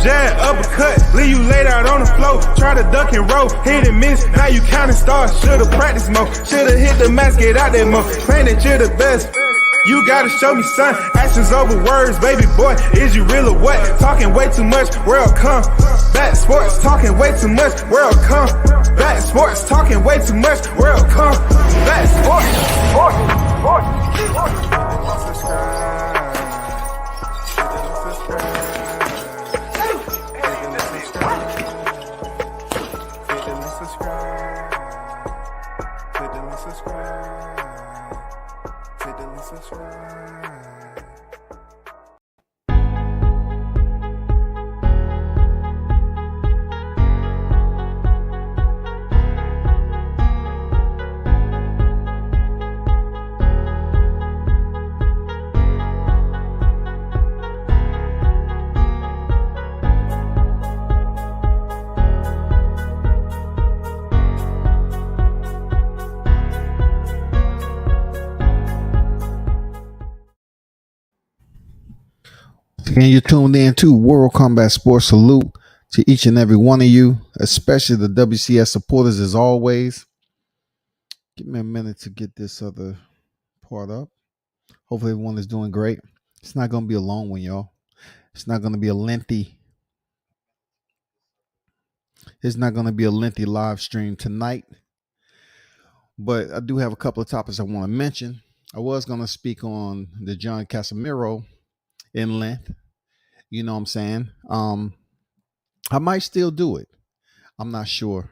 jab, uppercut, leave you laid out on the floor. Try to duck and roll, hit and miss, now you counting stars. Should've practiced more, should've hit the mask, get out there more. Claim that you're the best. You gotta show me, son. Actions over words, baby boy. Is you real or what? Talking way too much, world come. Back sports, talking way too much, world come. Back sports, talking way too much, world come. Back And you're tuned in to World Combat Sports. Salute to each and every one of you, especially the WCS supporters as always. Give me a minute to get this other part up. Hopefully everyone is doing great. It's not going to be a long one, y'all. It's not going to be a lengthy live stream tonight. But I do have a couple of topics I want to mention. I was going to speak on the John Casimiro in length. You know what I'm saying? I might still do it. I'm not sure.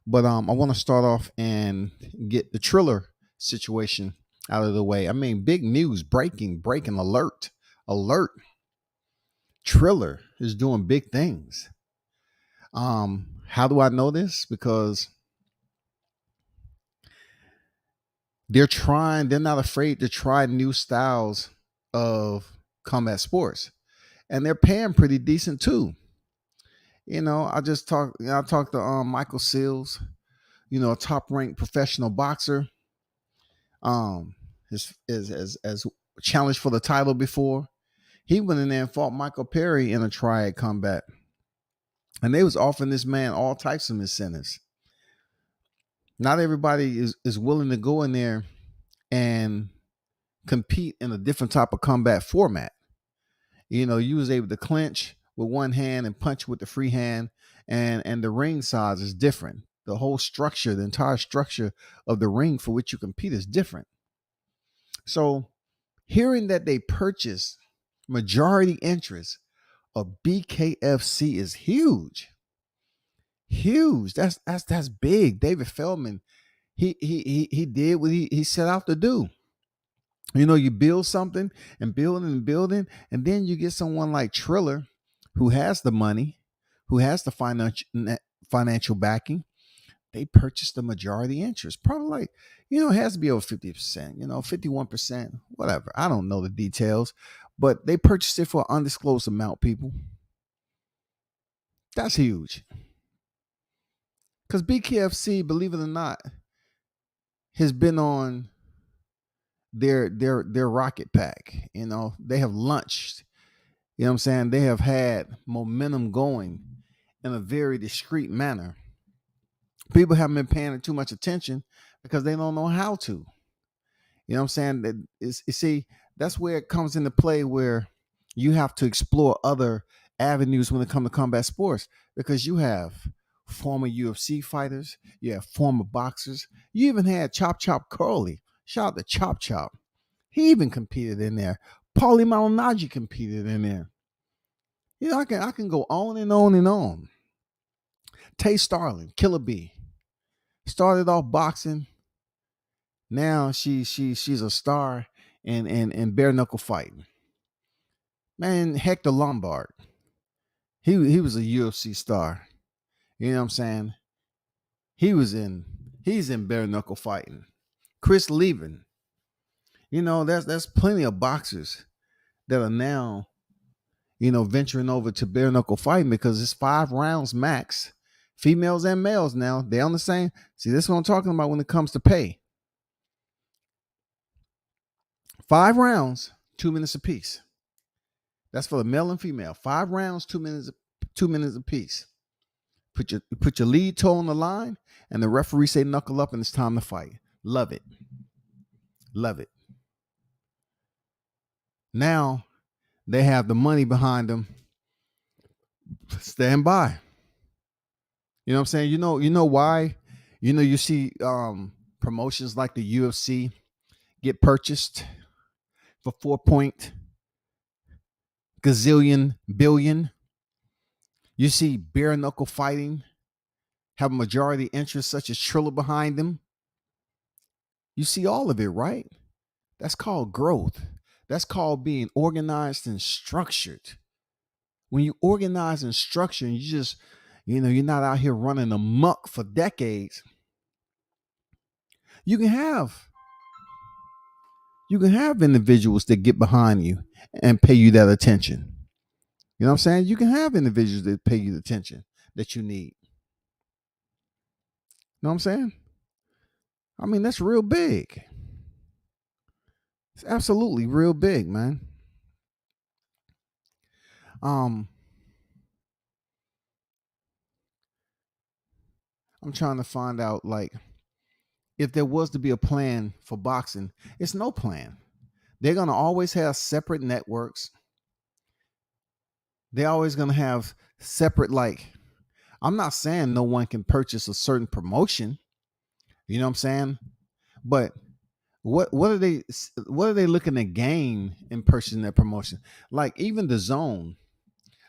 But I want to start off and get the TRILLER situation out of the way. I mean, big news, breaking alert. TRILLER is doing big things. How do I know this? Because they're not afraid to try new styles of combat sports. And they're paying pretty decent too. You know, I talked to Michael Seals, you know, a top-ranked professional boxer. Has challenged for the title before. He went in there and fought Michael Perry in a triad combat. And they was offering this man all types of incentives. Not everybody is willing to go in there and compete in a different type of combat format. You know, you was able to clinch with one hand and punch with the free hand, and the ring size is different. The whole structure, the entire structure of the ring for which you compete is different. So hearing that they purchased majority interest of BKFC is huge. That's big. David Feldman, he did what he set out to do. You know, you build something and building, and then you get someone like TRILLER who has the money, who has the financial backing. They purchased the majority interest, probably like, you know, it has to be over 50%, you know, 51%, whatever. I don't know the details, but they purchased it for an undisclosed amount, people. That's huge. Because BKFC, believe it or not, has been on their rocket pack. You know, they have launched, you know what I'm saying? They have had momentum going in a very discreet manner. People haven't been paying too much attention because they don't know how to. You know what I'm saying? You see, that's where it comes into play, where you have to explore other avenues when it comes to combat sports, because you have former UFC fighters, you have former boxers. You even had Chop Curley. Shout out to Chop. He even competed in there. Paulie Malignaggi competed in there. You know, I can go on and on and on. Tay Starling, Killer B, started off boxing. Now she's a star in bare knuckle fighting. Man, Hector Lombard, he was a UFC star. You know what I'm saying? He's in bare knuckle fighting. Chris Levin. You know, there's plenty of boxers that are now, you know, venturing over to bare knuckle fighting, because it's 5 rounds max. Females and males now, they're on the same. See, this is what I'm talking about when it comes to pay. 5 rounds, 2 minutes apiece. That's for the male and female. 5 rounds, 2 minutes 2 minutes apiece. Put your lead toe on the line, and the referee say knuckle up, and it's time to fight. Love it. Love it. Now they have the money behind them. Stand by. You know what I'm saying? You know why? You see promotions like the UFC get purchased for 4.0 billion. You see bare knuckle fighting have a majority interest such as Triller behind them. You see all of it, right? That's called growth. That's called being organized and structured. When you organize and structure, and you just, you're not out here running amok for decades. You can have individuals that get behind you and pay you that attention. You know what I'm saying? You can have individuals that pay you the attention that you need. You know what I'm saying? I mean, that's real big. It's absolutely real big, man. I'm trying to find out, like, if there was to be a plan for boxing. It's no plan. They're going to always have separate networks. They're always going to have separate, like, I'm not saying no one can purchase a certain promotion. You know what I'm saying? But what are they looking to gain in purchasing that promotion? Like, even the Zone.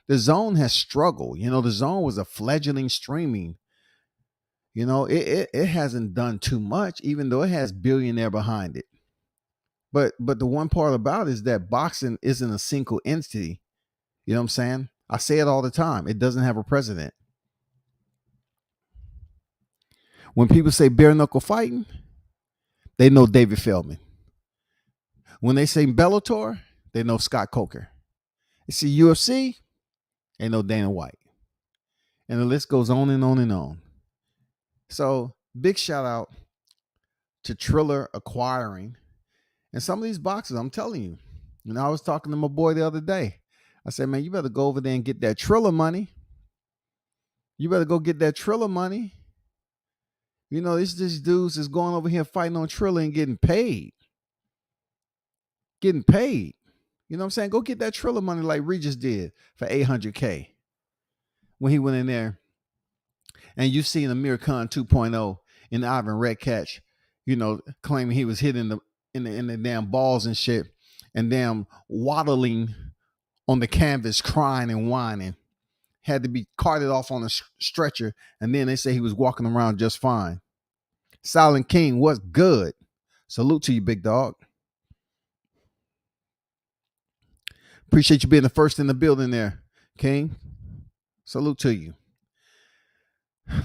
The Zone has struggled. The Zone was a fledgling streaming. It hasn't done too much, even though it has billionaire behind it. But the one part about it is that boxing isn't a single entity. You know what I'm saying? I say it all the time. It doesn't have a president. When people say bare knuckle fighting, they know David Feldman. When they say Bellator, they know Scott Coker. You see UFC, they know Dana White. And the list goes on and on and on. So big shout out to Triller acquiring. And some of these boxes, I'm telling you, I was talking to my boy the other day. I said, man, you better go over there and get that Triller money. You better go get that Triller money. These dudes is going over here fighting on Triller and getting paid. Getting paid. You know what I'm saying? Go get that Triller money like Regis did for $800K when he went in there. And you seen Amir Khan 2.0 in the Ivan Redkach, claiming he was hitting the damn balls and shit, and damn waddling on the canvas, crying and whining. Had to be carted off on a stretcher, and then they say he was walking around just fine. Silent King, what's good? Salute to you, big dog. Appreciate you being the first in the building there, King. Salute to you.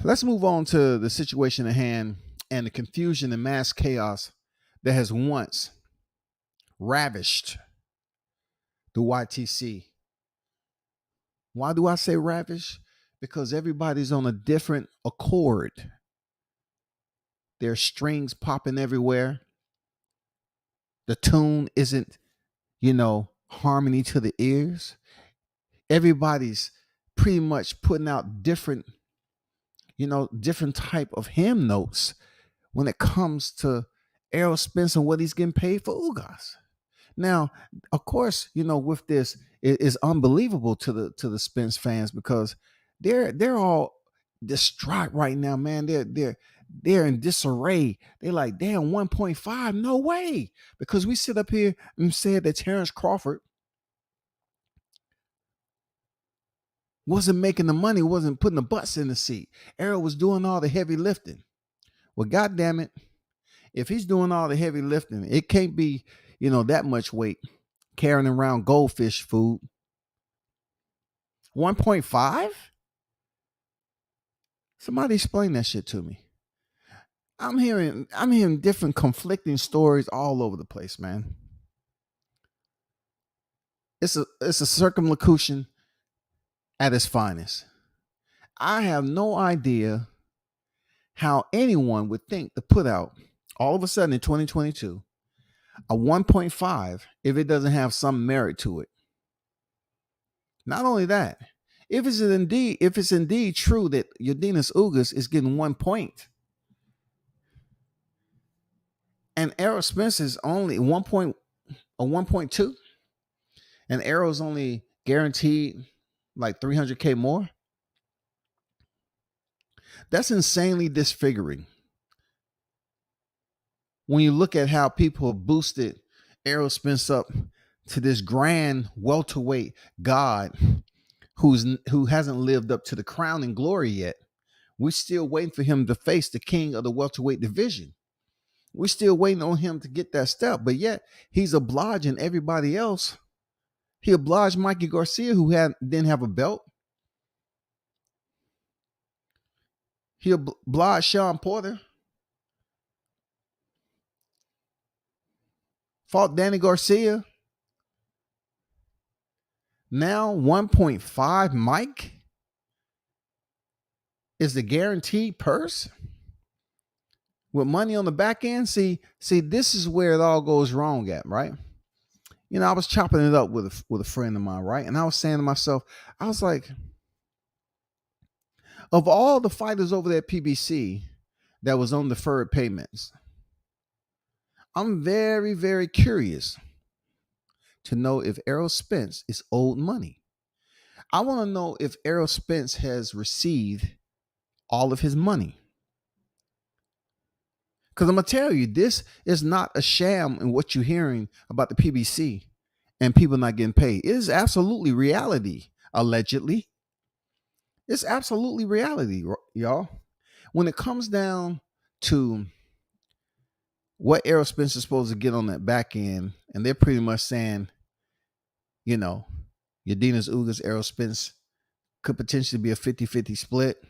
Let's move on to the situation at hand and the confusion and mass chaos that has once ravished the YTC. Why do I say ravish? Because everybody's on a different accord. There's strings popping everywhere. The tune isn't, harmony to the ears. Everybody's pretty much putting out different type of hymn notes when it comes to Errol Spence and what he's getting paid for Ugas. Now, of course, with this, it is unbelievable to the Spence fans because they're all distraught right now, man. They're in disarray. They're like, damn, 1.5, no way. Because we sit up here and said that Terrence Crawford wasn't making the money, wasn't putting the butts in the seat. Errol was doing all the heavy lifting. Well, goddamn it, if he's doing all the heavy lifting, it can't be, that much weight carrying around goldfish food. 1.5? Somebody explain that shit to me. I'm hearing different conflicting stories all over the place, man. It's a circumlocution at its finest. I have no idea how anyone would think to put out all of a sudden in 2022 a 1.5 if it doesn't have some merit to it. Not only that, If it's indeed true that Udenis Ugas is getting 1 point and Errol Spence is only 1 point or 1.2, and Arrow's only guaranteed like 300K more, that's insanely disfiguring. When you look at how people have boosted Errol Spence up to this grand welterweight god who hasn't lived up to the crown and glory yet. We're still waiting for him to face the king of the welterweight division. We're still waiting on him to get that step, but yet he's obliging everybody else. He obliged Mikey Garcia, who didn't have a belt. He obliged Sean Porter. Fought Danny Garcia. Now 1.5 Mike is the guaranteed purse with money on the back end. See, this is where it all goes wrong at, right? You know, I was chopping it up with a friend of mine, right? And I was saying to myself, I was like, of all the fighters over there at PBC that was on deferred payments, I'm very, very curious to know if Errol Spence is owed money. I want to know if Errol Spence has received all of his money. Because I'm going to tell you, this is not a sham in what you're hearing about the PBC and people not getting paid. It is absolutely reality, allegedly. It's absolutely reality, y'all. When it comes down to what Errol Spence is supposed to get on that back end, and they're pretty much saying, you know, Udenis Ugas, Errol Spence could potentially be a 50-50 split.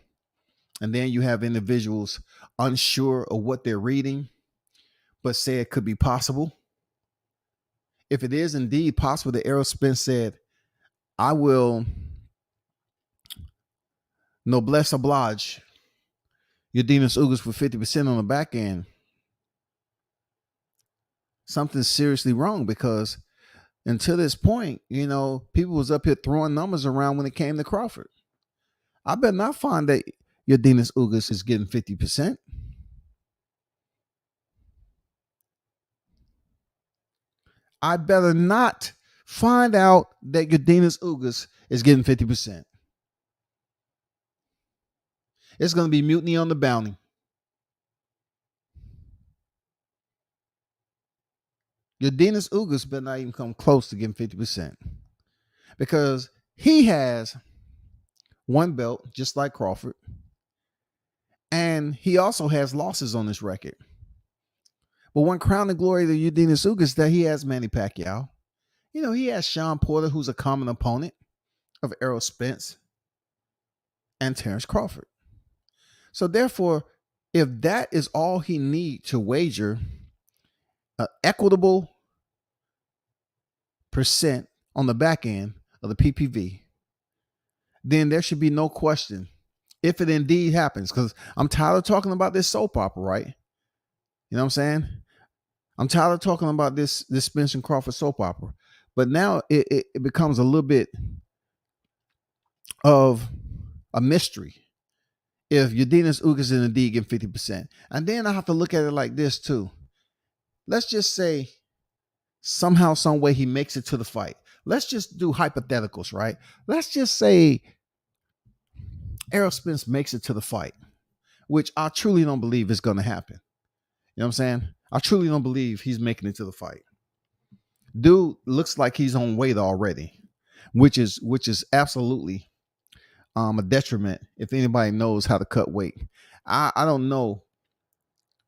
And then you have individuals unsure of what they're reading, but say it could be possible. If it is indeed possible that Errol Spence said, I will noblesse oblige Udenis Ugas for 50% on the back end, something's seriously wrong, because until this point, you know, people was up here throwing numbers around when it came to Crawford. I better not find that Udenis Ugas is getting 50%. I better not find out that Udenis Ugas is getting 50%. It's going to be mutiny on the bounty. Udenis Ugas better not even come close to getting 50%, because he has one belt, just like Crawford, and he also has losses on his record. But one crown and glory to Udenis Ugas is that he has Manny Pacquiao. You know, he has Sean Porter, who's a common opponent of Errol Spence, and Terrence Crawford. So therefore, if that is all he needs to wager an equitable percent on the back end of the PPV, then there should be no question if it indeed happens. Because I'm tired of talking about this soap opera, right? You know what I'm saying? I'm tired of talking about this Spence and Crawford soap opera. But now it becomes a little bit of a mystery if Udenis Ugas is indeed getting 50%. And then I have to look at it like this too. Let's just say somehow, some way he makes it to the fight. Let's just do hypotheticals, right? Let's just say Errol Spence makes it to the fight, which I truly don't believe is going to happen. You know what I'm saying? I truly don't believe he's making it to the fight. Dude looks like he's on weight already, which is absolutely a detriment if anybody knows how to cut weight. I don't know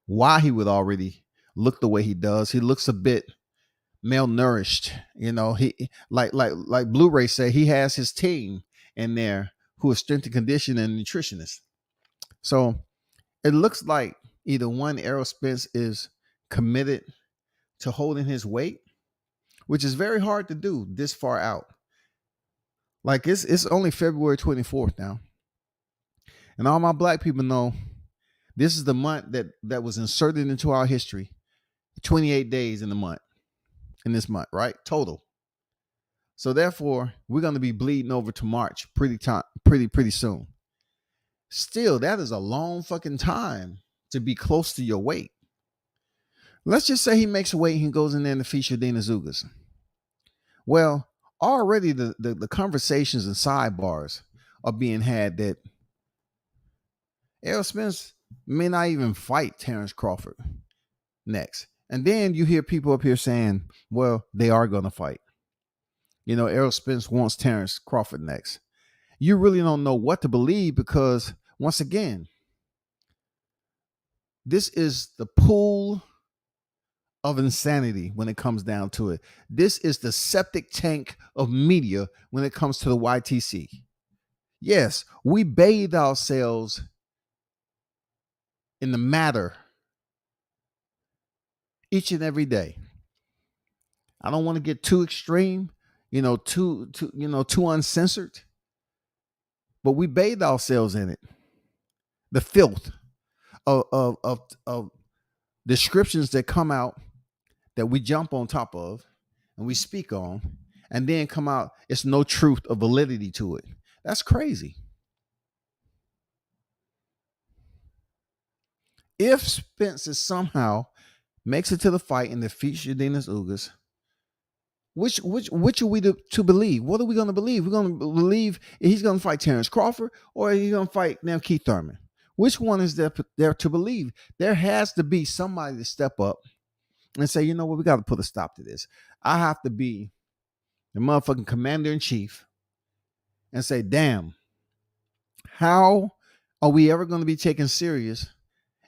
why he would already look the way he does. He looks a bit malnourished. You know, he like Blu-ray say, he has his team in there who is strength and conditioning and nutritionists. So it looks like either one, Errol Spence is committed to holding his weight, which is very hard to do this far out. Like it's only February 24th now. And all my black people know this is the month that was inserted into our history. 28 days in the month, in this month, right? Total. So therefore, we're going to be bleeding over to March pretty soon. Still, that is a long fucking time to be close to your weight. Let's just say he makes a weight and he goes in there and defeats Dina Zugas. Well, already the conversations and sidebars are being had that Errol Spence may not even fight Terrence Crawford next. And then you hear people up here saying, well, they are going to fight. Errol Spence wants Terrence Crawford next. You really don't know what to believe because, once again, this is the pool of insanity when it comes down to it. This is the septic tank of media when it comes to the YTC. Yes, we bathe ourselves in the matter each and every day. I don't want to get too extreme, too uncensored, but we bathe ourselves in it. The filth of descriptions that come out that we jump on top of and we speak on, and then come out, it's no truth or validity to it. That's crazy. If Spence somehow makes it to the fight and defeats Yordenis Ugas, which are we to believe? What are we going to believe? We're going to believe he's going to fight Terrence Crawford or he's going to fight now Keith Thurman. Which one is there to believe? There has to be somebody to step up and say, you know what, we got to put a stop to this. I have to be the motherfucking commander in chief and say, damn, how are we ever going to be taken serious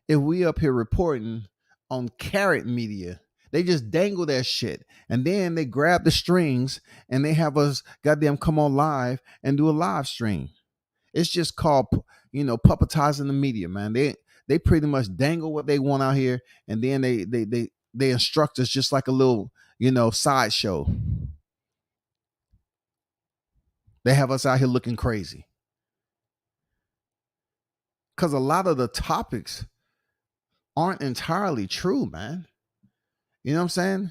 if we up here reporting on carrot media? They just dangle that shit and then they grab the strings and they have us goddamn come on live and do a live stream. It's just called, puppetizing the media, man. They pretty much dangle what they want out here and then they instruct us just like a little, sideshow. They have us out here looking crazy. Because a lot of the topics aren't entirely true, man. You know what I'm saying?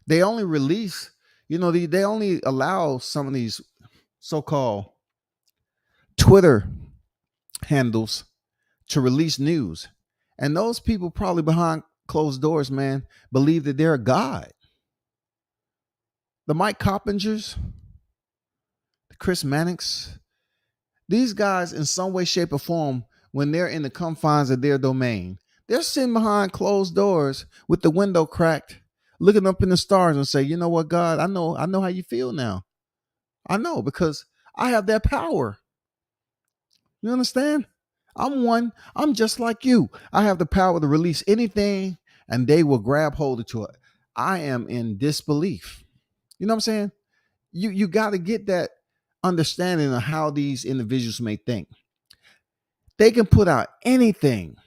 They only release, they only allow some of these so-called Twitter handles to release news. And those people probably behind closed doors, man, believe that they're a god. The Mike Coppingers, the Chris Mannix, these guys in some way, shape, or form, when they're in the confines of their domain, they're sitting behind closed doors with the window cracked, looking up in the stars and say, you know what, God, I know how you feel now. I know because I have that power. You understand? I'm just like you. I have the power to release anything and they will grab hold of it. I am in disbelief. You know what I'm saying? You got to get that understanding of how these individuals may think. They can put out anything.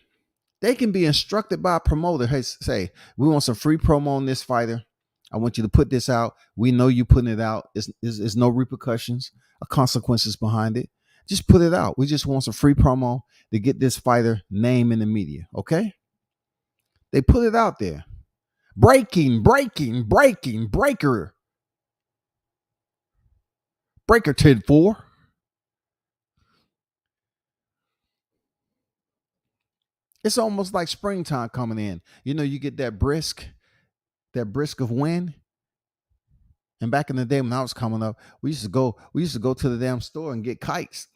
They can be instructed by a promoter. Hey, say, we want some free promo on this fighter. I want you to put this out. We know you putting it out. There's no repercussions or consequences behind it. Just put it out. We just want some free promo to get this fighter name in the media. Okay? They put it out there. Breaker. Breaker 10-4. It's almost like springtime coming in. You get that brisk of wind. And back in the day when I was coming up, we used to go to the damn store and get kites.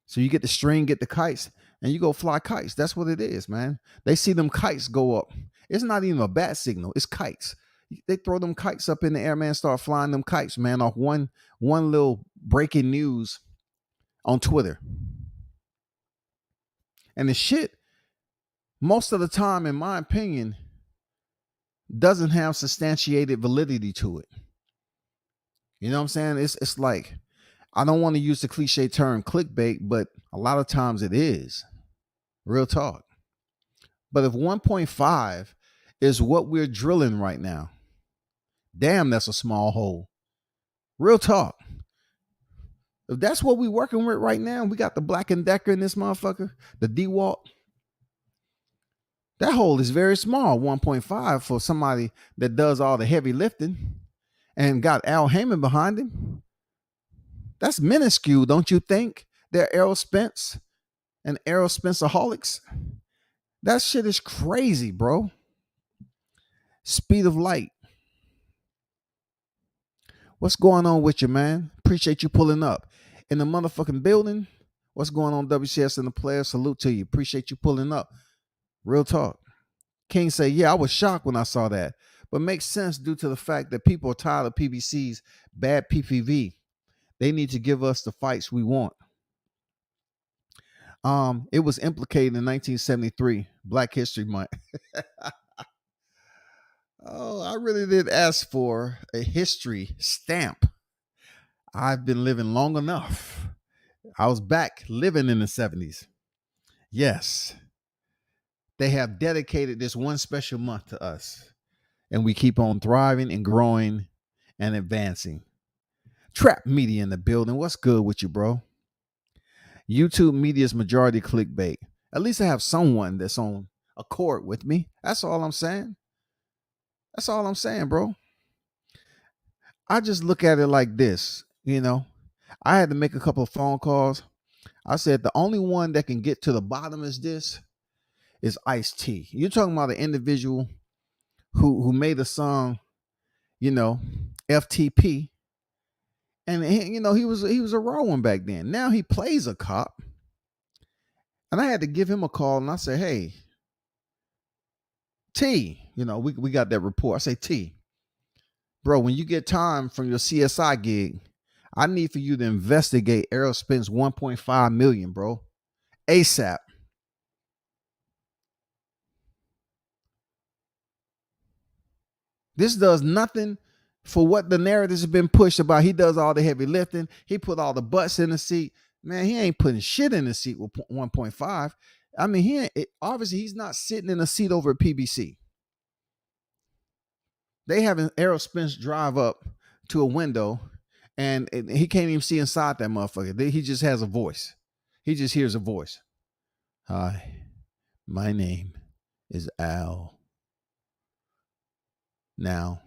So you get the string, get the kites, and you go fly kites. That's what it is, man. They see them kites go up. It's not even a bat signal. It's kites. They throw them kites up in the air, man, start flying them kites, man, off one little breaking news on Twitter. And the shit, most of the time, in my opinion, doesn't have substantiated validity to it. You know what I'm saying? It's like, I don't want to use the cliche term clickbait, but a lot of times it is. Real talk. But if 1.5 is what we're drilling right now, damn, that's a small hole. Real talk. If that's what we're working with right now, we got the Black & Decker in this motherfucker, the DeWalt. That hole is very small, 1.5 for somebody that does all the heavy lifting. and got Al Heyman behind him. That's minuscule, don't you think? They're Errol Spence and Errol Spenceaholics. That shit is crazy, bro. Speed of light. What's going on with you, man? Appreciate you pulling up. In the motherfucking building. What's going on, WCS and the players? Salute to you. Appreciate you pulling up. Real talk. King say, yeah, I was shocked when I saw that. But makes sense due to the fact that people are tired of PBC's bad PPV. They need to give us the fights we want. It was implicated in 1973, Black History Month. Oh, I really did ask for a history stamp. I've been living long enough. I was back living in the 70s. Yes. They have dedicated this one special month to us. And we keep on thriving and growing and advancing. Trap Media in the building. What's good with you, bro? YouTube media's majority clickbait. At least I have someone that's on accord with me. That's all I'm saying. That's all I'm saying, bro. I just look at it like this, I had to make a couple of phone calls. I said the only one that can get to the bottom is Ice-T. You're talking about an individual who made a song, FTP. And he was a raw one back then. Now he plays a cop. And I had to give him a call and I said, hey, T, we got that report. I say, T, bro, when you get time from your CSI gig, I need for you to investigate Errol Spence 1.5 million, bro. ASAP. This does nothing for what the narratives have been pushed about. He does all the heavy lifting. He put all the butts in the seat. Man, he ain't putting shit in the seat with 1.5. I mean, obviously he's not sitting in a seat over at PBC. They having Errol Spence drive up to a window and he can't even see inside that motherfucker. He just has a voice. He just hears a voice. Hi, my name is Al. Now,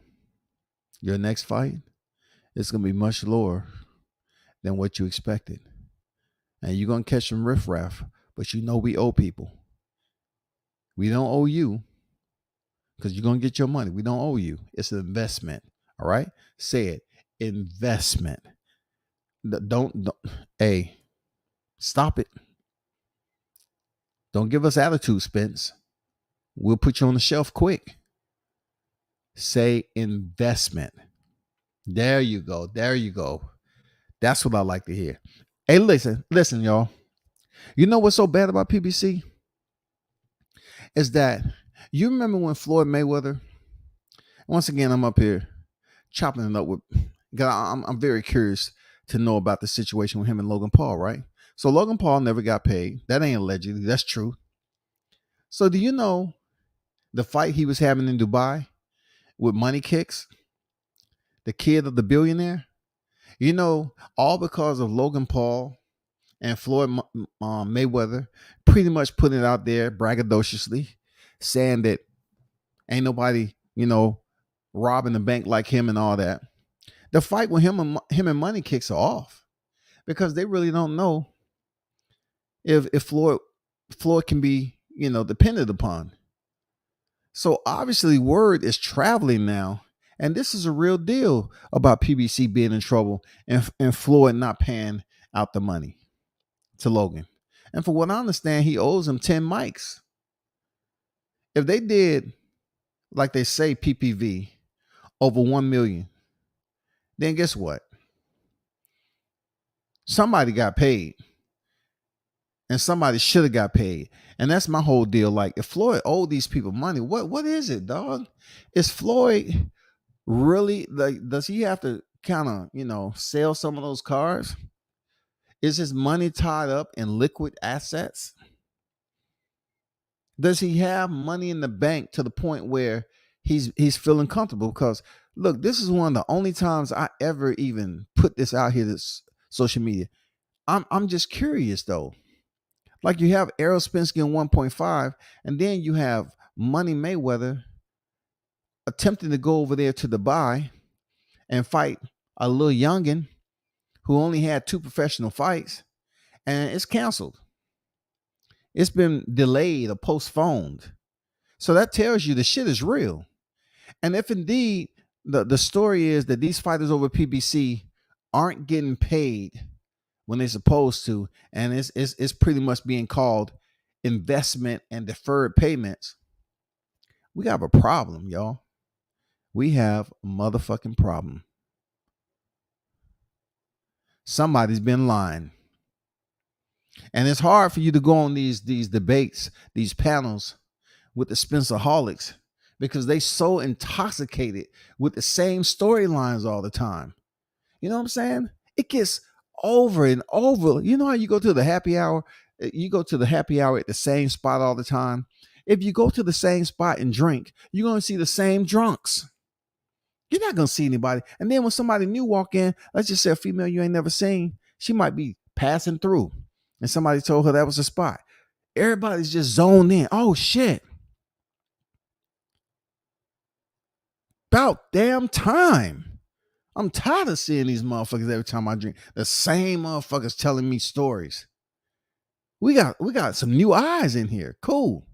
your next fight is going to be much lower than what you expected. And you're going to catch some riffraff, but we owe people. We don't owe you because you're going to get your money. We don't owe you. It's an investment. All right? Say it. Investment. Don't hey, stop it. Don't give us attitude, Spence. We'll put you on the shelf quick. Say investment. There you go. There you go. That's what I like to hear. Hey, listen, y'all. You know what's so bad about PBC? Is that you remember when Floyd Mayweather, once again, I'm up here chopping it up with, I'm very curious to know about the situation with him and Logan Paul, right? So Logan Paul never got paid. That ain't allegedly. That's true. So do you know the fight he was having in Dubai with Money Kicks, the kid of the billionaire? All because of Logan Paul and Floyd Mayweather pretty much putting it out there braggadociously, saying that ain't nobody, robbing the bank like him and all that. The fight with him and Money Kicks are off because they really don't know if Floyd can be, depended upon. So obviously word is traveling now. And this is a real deal about PBC being in trouble and Floyd not paying out the money to Logan. And for what I understand, he owes him 10 mics. If they did, like they say, PPV over 1 million, then guess what? Somebody got paid. And somebody should have got paid. And that's my whole deal. Like, if Floyd owed these people money, what is it, dog? Is Floyd really, like, does he have to kind of, sell some of those cars? Is his money tied up in liquid assets? Does he have money in the bank to the point where he's feeling comfortable? Because look, this is one of the only times I ever even put this out here, this social media. I'm just curious though. Like, you have Errol Spence getting 1.5, and then you have Money Mayweather attempting to go over there to Dubai and fight a little youngin who only had 2 professional fights, and it's canceled. It's been delayed or postponed. So that tells you the shit is real. And if indeed the story is that these fighters over PBC aren't getting paid when they're supposed to, and it's pretty much being called investment and deferred payments, we have a problem, y'all. We have a motherfucking problem. Somebody's been lying. And it's hard for you to go on these debates, these panels with the Spencerholics, because they so intoxicated with the same storylines all the time. You know what I'm saying? It gets over and over. You know how you go to the happy hour? You go to the happy hour at the same spot all the time. If you go to the same spot and drink, you're going to see the same drunks. You're not going to see anybody. And then when somebody new walk in, let's just say a female you ain't never seen, she might be passing through and somebody told her that was a spot. Everybody's just zoned in. Oh, shit. About damn time. I'm tired of seeing these motherfuckers every time I drink. The same motherfuckers telling me stories. We got some new eyes in here. Cool.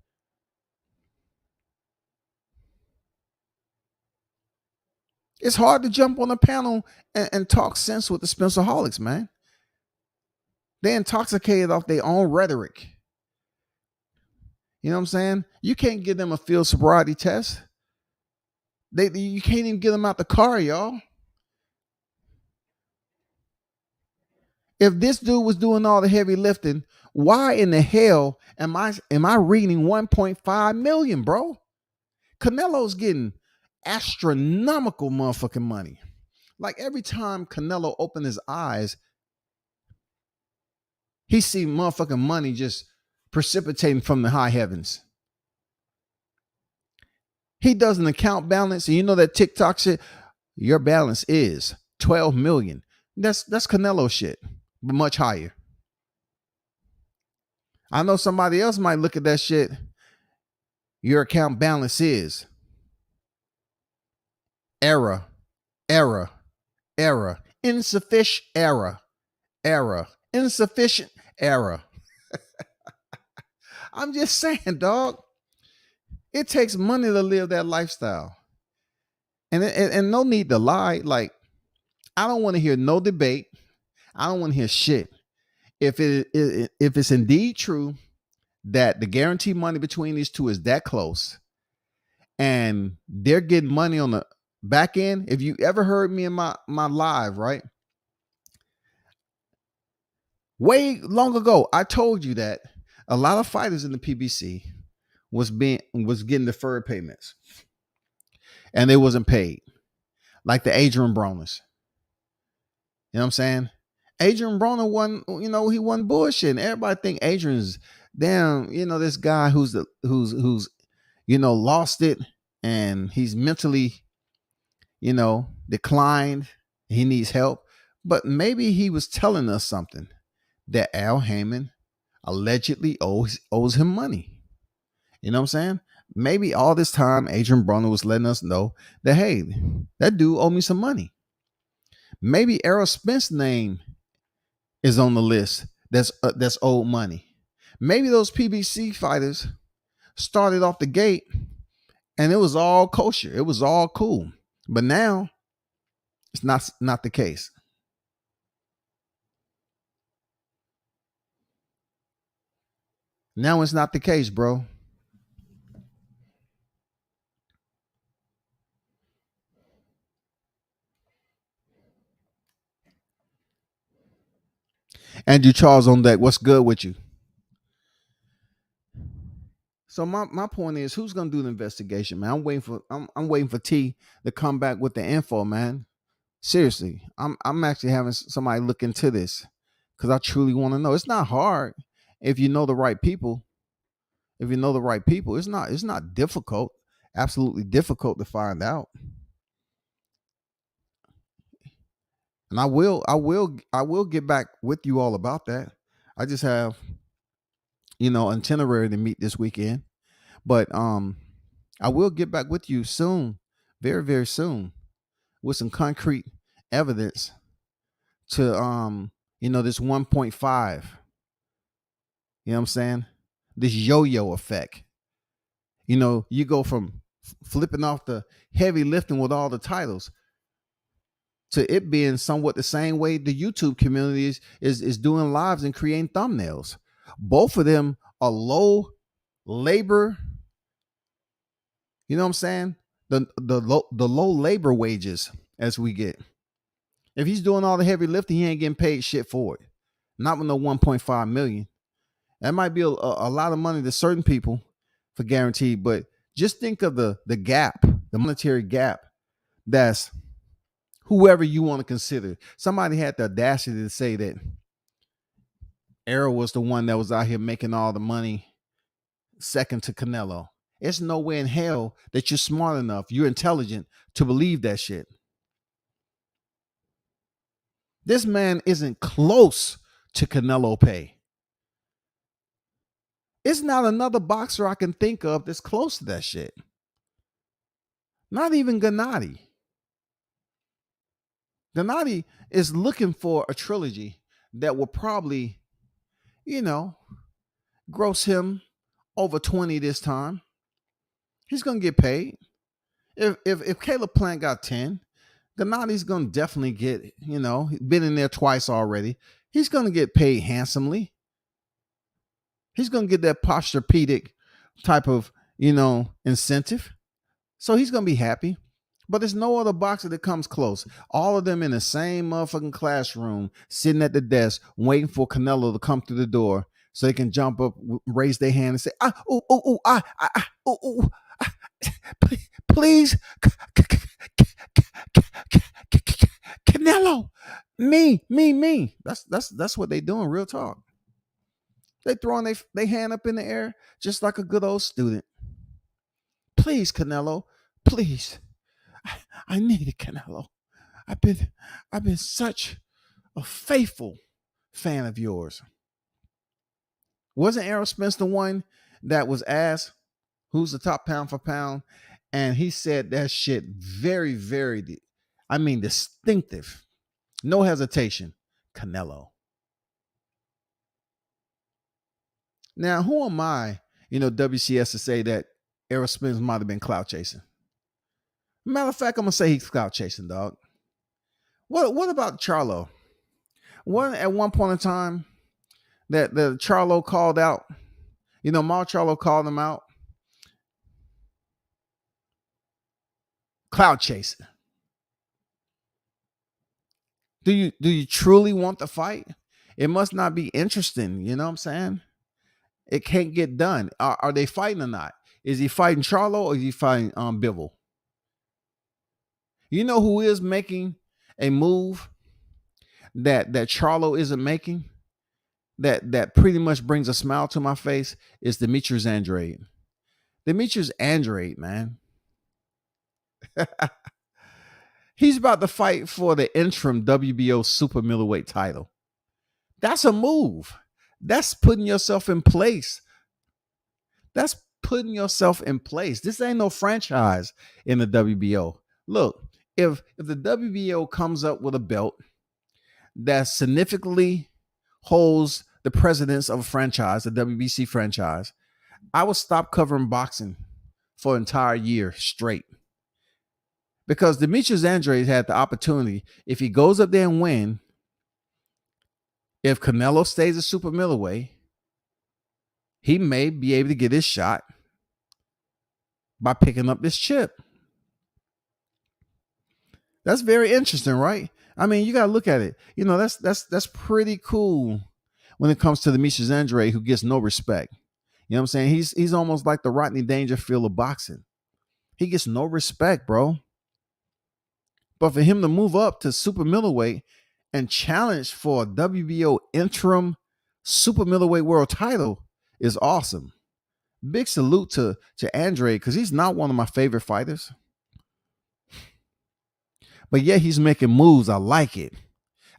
It's hard to jump on a panel and talk sense with the Spencerholics, man. They're intoxicated off their own rhetoric. You know what I'm saying? You can't give them a field sobriety test. You can't even get them out the car, y'all. If this dude was doing all the heavy lifting, why in the hell am I reading 1.5 million, bro? Canelo's getting astronomical motherfucking money. Like every time Canelo opened his eyes, he see motherfucking money just precipitating from the high heavens. He does an account balance, and you know that TikTok shit, your balance is 12 million. That's Canelo shit, but much higher. I know somebody else might look at that shit. Your account balance is error, insufficient error, insufficient error. I'm just saying, dog. It takes money to live that lifestyle. And no need to lie. Like, I don't want to hear no debate. I don't want to hear shit. If it's indeed true that the guaranteed money between these two is that close, and they're getting money on the back end. If you ever heard me in my live, right? Way long ago, I told you that a lot of fighters in the PBC was getting deferred payments, and they wasn't paid, like the Adrian Broners. You know what I'm saying? Adrian Broner won. You know, he won bullshit. And everybody think Adrian's damn. You know, this guy who's lost it, and he's mentally, declined. He needs help, but maybe he was telling us something that Al Heyman allegedly owes him money. You know what I'm saying? Maybe all this time Adrian Broner was letting us know that, hey, that dude owe me some money. Maybe Errol Spence's name is on the list that's owed money. Maybe those PBC fighters started off the gate and it was all kosher. It was all cool. But now it's not the case. Now it's not the case, bro. Andrew Charles on deck. What's good with you? So my point is, who's gonna do the investigation, man? I'm waiting for T to come back with the info, man. Seriously, I'm actually having somebody look into this because I truly want to know. It's not hard if you know the right people. If you know the right people, it's not difficult. Absolutely difficult to find out. And I will get back with you all about that. I just have itinerary to meet this weekend, but I will get back with you soon, very very soon, with some concrete evidence to this 1.5. You know what I'm saying? This yo-yo effect. You go from flipping off the heavy lifting with all the titles to it being somewhat the same way the YouTube community is doing lives and creating thumbnails. Both of them are low labor. You know what I'm saying? The low labor wages as we get. If he's doing all the heavy lifting, he ain't getting paid shit for it. Not with no 1.5 million. That might be a lot of money to certain people for guaranteed, but just think of the gap, the monetary gap. That's whoever you want to consider. Somebody had the audacity to say that Errol was the one that was out here making all the money second to Canelo. It's no way in hell that you're smart enough, you're intelligent to believe that shit. This man isn't close to Canelo pay. It's not another boxer I can think of that's close to that shit. Not even Gennady. Gennady is looking for a trilogy that will probably, gross him over 20 this time. He's gonna get paid. If Caleb Plant got 10, Gennady's gonna definitely get, been in there twice already. He's gonna get paid handsomely. He's gonna get that posturepedic type of, incentive. So he's gonna be happy. But there's no other boxer that comes close. All of them in the same motherfucking classroom, sitting at the desk, waiting for Canelo to come through the door so they can jump up, raise their hand and say, please, Canelo, me. That's what they doing, real talk. They throwing their hand up in the air just like a good old student. Please, Canelo, please. I need it, Canelo. I've been such a faithful fan of yours. Wasn't Errol Spence the one that was asked who's the top pound for pound? And he said that shit very, very, distinctive. No hesitation. Canelo. Now, who am I, WCS to say that Errol Spence might have been clout chasing? Matter of fact, I'm gonna say he's clout chasing, dog. What about Charlo? At one point in time that the Charlo called out, Mar Charlo called him out. Clout chasing. Do you truly want the fight? It must not be interesting, you know what I'm saying? It can't get done. Are they fighting or not? Is he fighting Charlo or is he fighting Bivol? You know who is making a move that Charlo isn't making? That pretty much brings a smile to my face is Demetrius Andrade. Demetrius Andrade, man. He's about to fight for the interim WBO super middleweight title. That's a move. That's putting yourself in place. This ain't no franchise in the WBO. Look, if the WBO comes up with a belt that significantly holds the precedence of a franchise, the WBC franchise, I would stop covering boxing for an entire year straight. Because Demetrius Andrade had the opportunity, if he goes up there and win, if Canelo stays a super middleweight, he may be able to get his shot by picking up this chip. That's very interesting, right? You got to look at it. That's pretty cool when it comes to Demetrius Andrade, who gets no respect. You know what I'm saying? He's almost like the Rodney Dangerfield of boxing. He gets no respect, bro. But for him to move up to super middleweight and challenge for a WBO interim super middleweight world title is awesome. Big salute to Andrade, because he's not one of my favorite fighters. But yeah, he's making moves. I like it.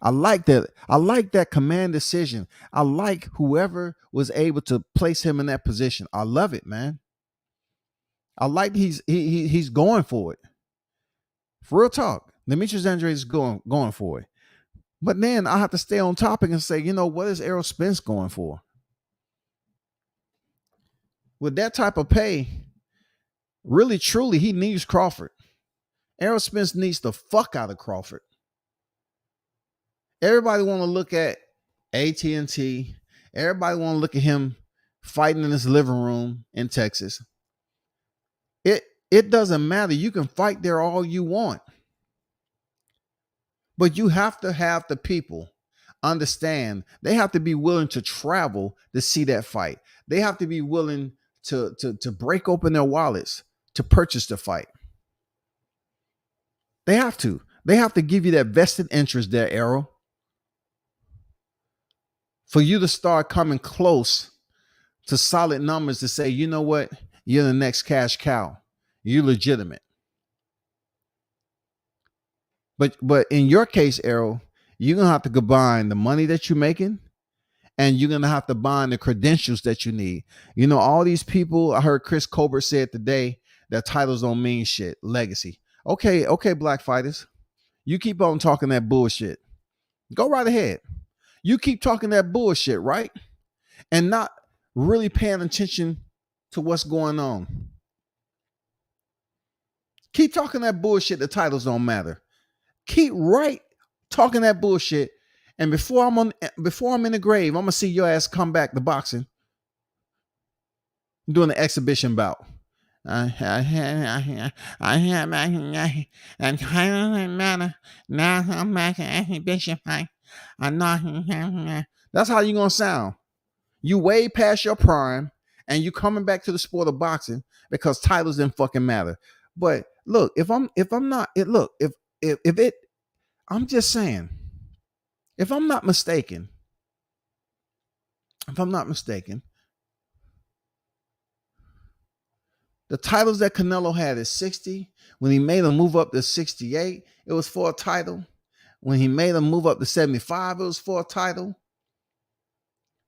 I like that. I like that command decision. I like whoever was able to place him in that position. I love it, man. I like he's going for it. For real talk. Demetrius Andrade is going for it. But then I have to stay on topic and say, what is Errol Spence going for? With that type of pay, really, truly, he needs Crawford. Errol Spence needs the fuck out of Crawford. Everybody want to look at AT&T. Everybody want to look at him fighting in his living room in Texas. It doesn't matter. You can fight there all you want. But you have to have the people understand. They have to be willing to travel to see that fight. They have to be willing to break open their wallets to purchase the fight. They have to. They have to give you that vested interest there, Errol, for you to start coming close to solid numbers to say, you know what? You're the next cash cow. You're legitimate. But in your case, Errol, you're going to have to combine the money that you're making, and you're going to have to bind the credentials that you need. All these people, I heard Chris Colbert said today that titles don't mean shit. Legacy. Okay, black fighters. You keep on talking that bullshit. Go right ahead. You keep talking that bullshit, right? And not really paying attention to what's going on. Keep talking that bullshit. The titles don't matter. Keep talking that bullshit. And before I'm in the grave, I'm gonna see your ass come back to boxing. Doing an exhibition bout. That's how you're gonna sound. You way past your prime, and you coming back to the sport of boxing because titles didn't fucking matter. But look, I'm just saying, if I'm not mistaken, the titles that Canelo had is 60. When he made him move up to 68, it was for a title. When he made him move up to 75, it was for a title.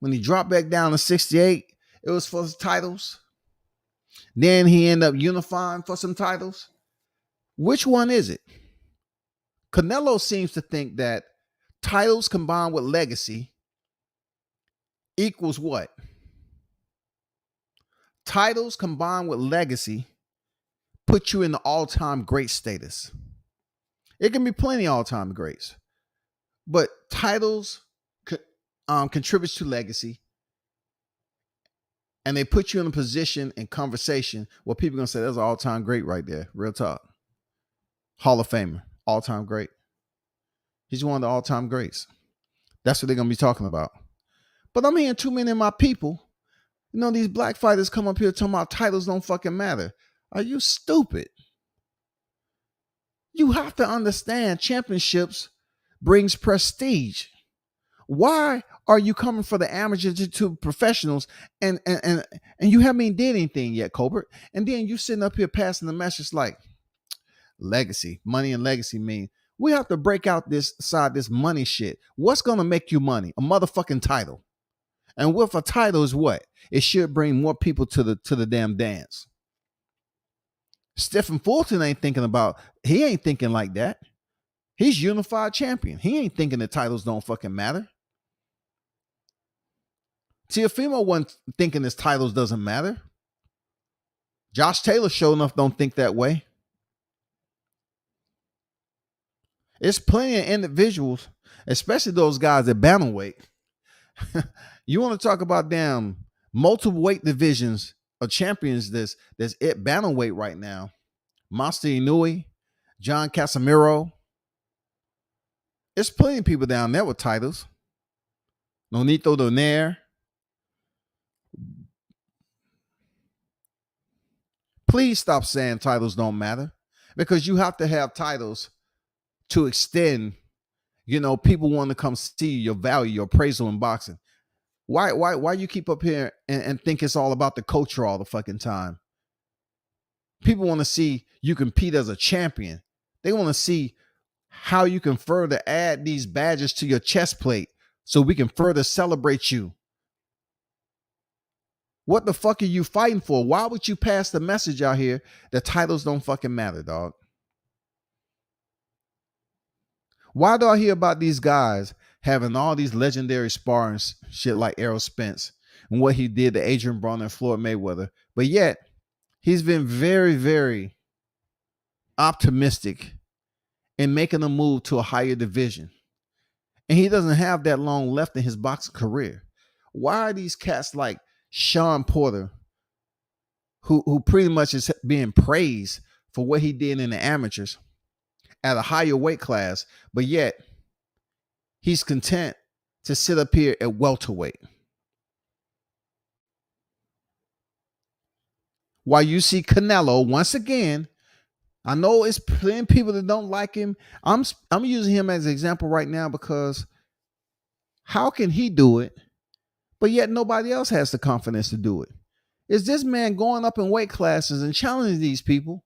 When he dropped back down to 68, it was for titles. Then he ended up unifying for some titles. Which one is it? Canelo seems to think that titles combined with legacy equals what? Titles combined with legacy put you in the all-time great status. It can be plenty all-time greats, but titles contributes to legacy, and they put you in a position and conversation where people are going to say, that's an all-time great right there. Real talk. Hall of Famer, all-time great. He's one of the all-time greats. That's what they're going to be talking about. But I'm hearing too many of my people, these black fighters come up here talking about titles don't fucking matter. Are you stupid? You have to understand championships brings prestige. Why are you coming for the amateurs to professionals and you haven't even did anything yet, Colbert? And then you sitting up here passing the message like legacy, money and legacy mean. We have to break out this money shit. What's going to make you money? A motherfucking title. And with a title is what? It should bring more people to the damn dance. Stephen Fulton ain't thinking like that. He's unified champion. He ain't thinking the titles don't fucking matter. Teofimo wasn't thinking his titles doesn't matter. Josh Taylor sure enough don't think that way. It's plenty of individuals, especially those guys at bantamweight. You want to talk about damn multiple weight divisions of champions that's at bantamweight right now. Master Inoue, John Casimiro. There's plenty of people down there with titles. Nonito Donaire. Please stop saying titles don't matter, because you have to have titles to extend. People want to come see your value, your appraisal in boxing. Why you keep up here and think it's all about the culture all the fucking time? People want to see you compete as a champion. They want to see how you can further add these badges to your chest plate so we can further celebrate you. What the fuck are you fighting for? Why would you pass the message out here that titles don't fucking matter, dog? Why do I hear about these guys having all these legendary sparring shit like Errol Spence and what he did to Adrian Broner and Floyd Mayweather, but yet he's been very, very optimistic in making a move to a higher division. And he doesn't have that long left in his boxing career. Why are these cats like Sean Porter, who pretty much is being praised for what he did in the amateurs at a higher weight class, but yet he's content to sit up here at welterweight? While you see Canelo, once again, I know it's plenty of people that don't like him. I'm using him as an example right now because how can he do it, but yet nobody else has the confidence to do it? Is this man going up in weight classes and challenging these people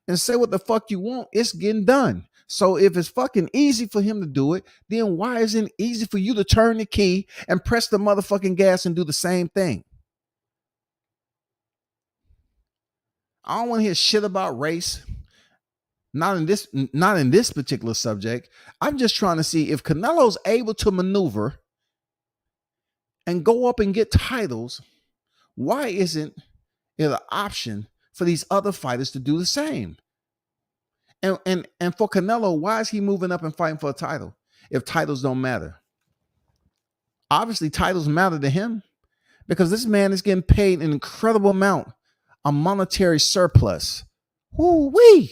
and say what the fuck you want? It's getting done. So if it's fucking easy for him to do it, then why isn't it easy for you to turn the key and press the motherfucking gas and do the same thing? I don't want to hear shit about race. Not in this particular subject. I'm just trying to see if Canelo's able to maneuver and go up and get titles, why isn't it an option for these other fighters to do the same? And for Canelo, why is he moving up and fighting for a title if titles don't matter? Obviously, titles matter to him because this man is getting paid an incredible amount, a monetary surplus. Woo-wee.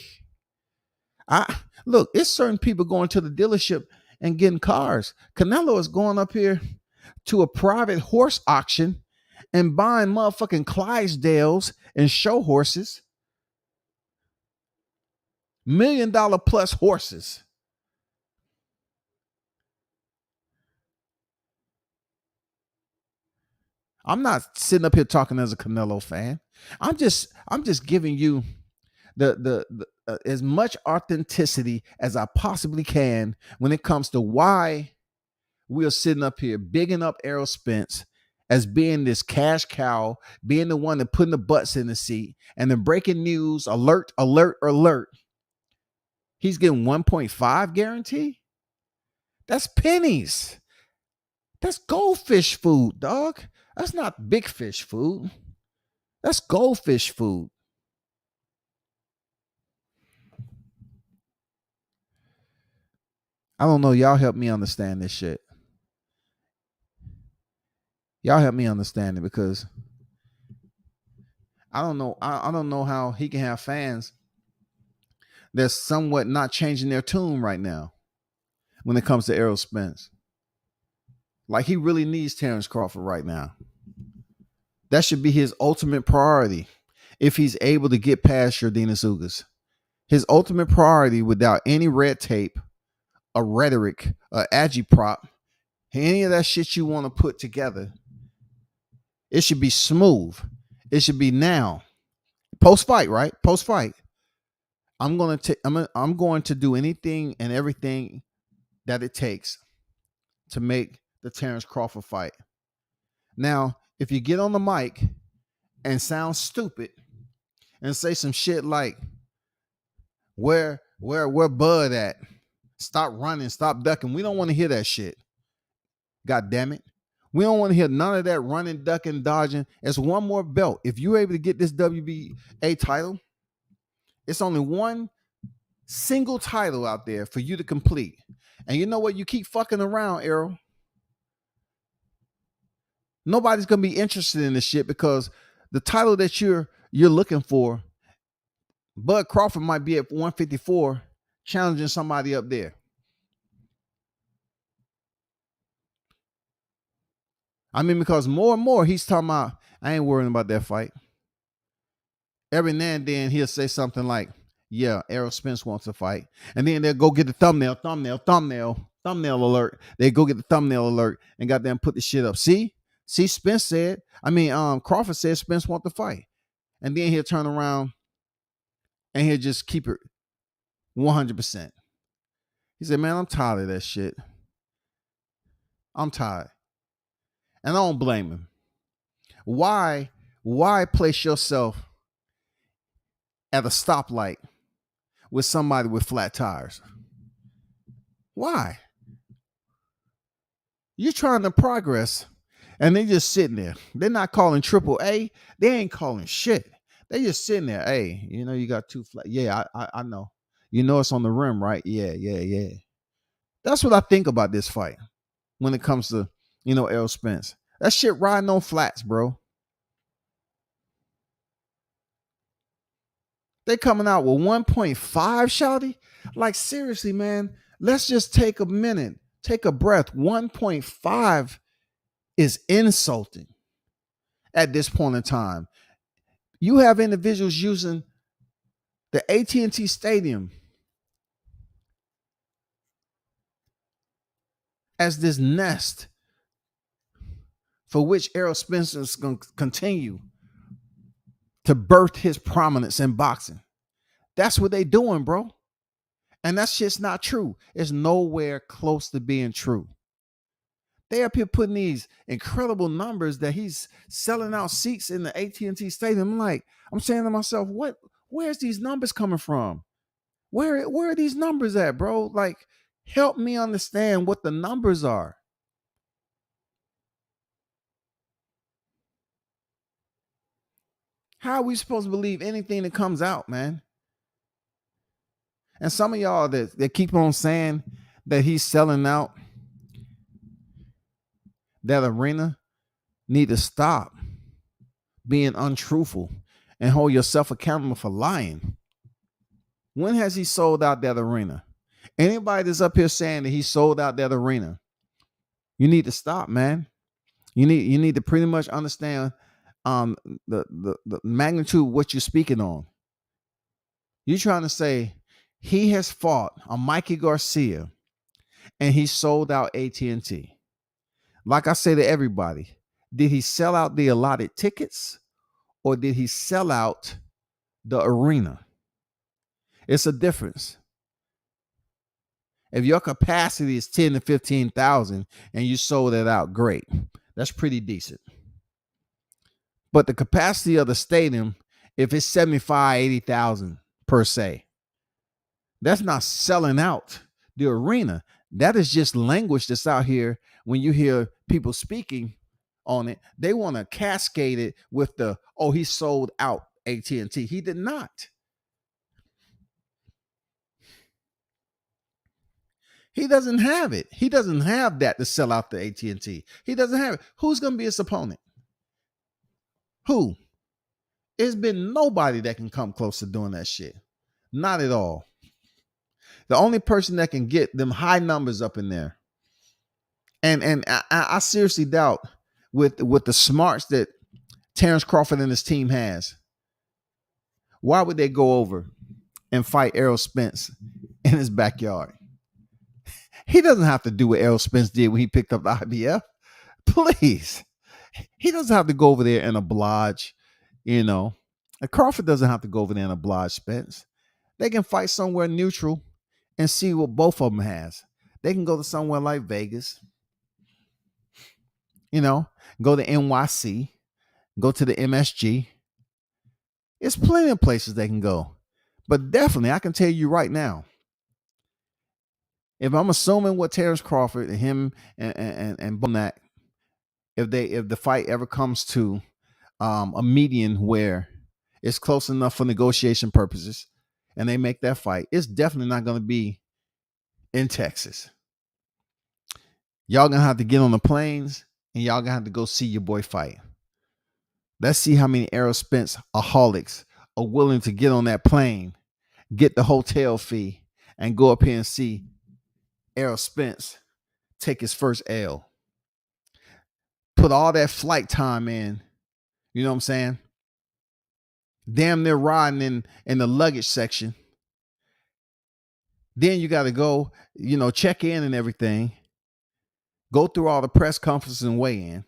Look, it's certain people going to the dealership and getting cars. Canelo is going up here to a private horse auction and buying motherfucking Clydesdales and show horses. $1 million plus horses. I'm not sitting up here talking as a Canelo fan. I'm just giving you the as much authenticity as I possibly can when it comes to why we are sitting up here bigging up Errol Spence as being this cash cow, being the one that putting the butts in the seat, and the breaking news alert, alert, alert. He's getting 1.5 guarantee. That's pennies. That's goldfish food, dog. That's not big fish food. That's goldfish food. I don't know. Y'all help me understand this shit. Y'all help me understand it because I don't know. I don't know how he can have fans that's somewhat not changing their tune right now when it comes to Errol Spence. Like he really needs Terrence Crawford right now. That should be his ultimate priority if he's able to get past Yordenis Ugas. His ultimate priority without any red tape, a rhetoric, a agitprop, any of that shit you want to put together. It should be smooth. It should be now. Post fight, right? Post fight. I'm going to do anything and everything that it takes to make the Terrence Crawford fight. Now, if you get on the mic and sound stupid and say some shit like, where Bud at? Stop running, stop ducking. We don't want to hear that shit. God damn it. We don't want to hear none of that running, ducking, dodging. It's one more belt. If you're able to get this WBA title, it's only one single title out there for you to complete. And you know what? You keep fucking around, Errol. Nobody's going to be interested in this shit because the title that you're looking for, Bud Crawford might be at 154 challenging somebody up there. I mean, because more and more he's talking about, I ain't worrying about that fight. Every now and then he'll say something like, yeah, Errol Spence wants to fight. And then they'll go get the thumbnail alert. They go get the thumbnail alert and goddamn put the shit up. See, Spence said, Crawford said Spence wants to fight. And then he'll turn around and he'll just keep it 100%. He said, man, I'm tired of that shit. I'm tired. And I don't blame him. Why place yourself at a stoplight with somebody with flat tires? Why? You're trying to progress, and they just sitting there. They're not calling triple A. They ain't calling shit. They just sitting there. Hey, you got two flat. Yeah, I know. You know it's on the rim, right? Yeah, yeah, yeah. That's what I think about this fight when it comes to, Errol Spence. That shit riding on flats, bro. They coming out with 1.5, shouty. Like, seriously, man. Let's just take a minute. Take a breath. 1.5 is insulting at this point in time. You have individuals using the AT&T Stadium as this nest for which Errol Spence is going to continue to birth his prominence in boxing. That's what they doing, bro. And that shit's not true. It's nowhere close to being true. They up here putting these incredible numbers that he's selling out seats in the AT&T Stadium. I'm saying to myself, where's these numbers coming from? Where are these numbers at, bro? Like, help me understand what the numbers are. How are we supposed to believe anything that comes out, man? And some of y'all that keep on saying that he's selling out that arena need to stop being untruthful and hold yourself accountable for lying. When has he sold out that arena? Anybody that's up here saying that he sold out that arena, you need to stop, man. You need to pretty much understand the magnitude of what you're speaking on. You're trying to say he has fought a Mikey Garcia and he sold out AT&T. Like I say to everybody, did he sell out the allotted tickets or did he sell out the arena? It's a difference. If your capacity is 10 to 15,000 and you sold it out, great. That's pretty decent. But the capacity of the stadium, if it's 75, 80,000 per se, that's not selling out the arena. That is just language that's out here. When you hear people speaking on it, they want to cascade it with he sold out AT&T. He did not. He doesn't have it. He doesn't have that to sell out the AT&T. He doesn't have it. Who's going to be his opponent? Who? It's been nobody that can come close to doing that shit. Not at all. The only person that can get them high numbers up in there, and I seriously doubt with the smarts that Terrence Crawford and his team has, why would they go over and fight Errol Spence in his backyard? He doesn't have to do what Errol Spence did when he picked up the IBF. Please. He doesn't have to go over there and oblige, And Crawford doesn't have to go over there and oblige Spence. They can fight somewhere neutral and see what both of them has. They can go to somewhere like Vegas, go to NYC, go to the MSG. It's plenty of places they can go. But definitely, I can tell you right now, if I'm assuming what Terrence Crawford and him and Bonac, if the fight ever comes to a median where it's close enough for negotiation purposes and they make that fight, it's definitely not going to be in Texas. Y'all going to have to get on the planes and y'all going to have to go see your boy fight. Let's see how many Errol Spence aholics are willing to get on that plane, get the hotel fee, and go up here and see Errol Spence take his first L. Put all that flight time in, you know what I'm saying? Damn near riding in the luggage section. Then you got to go, check in and everything. Go through all the press conferences and weigh in.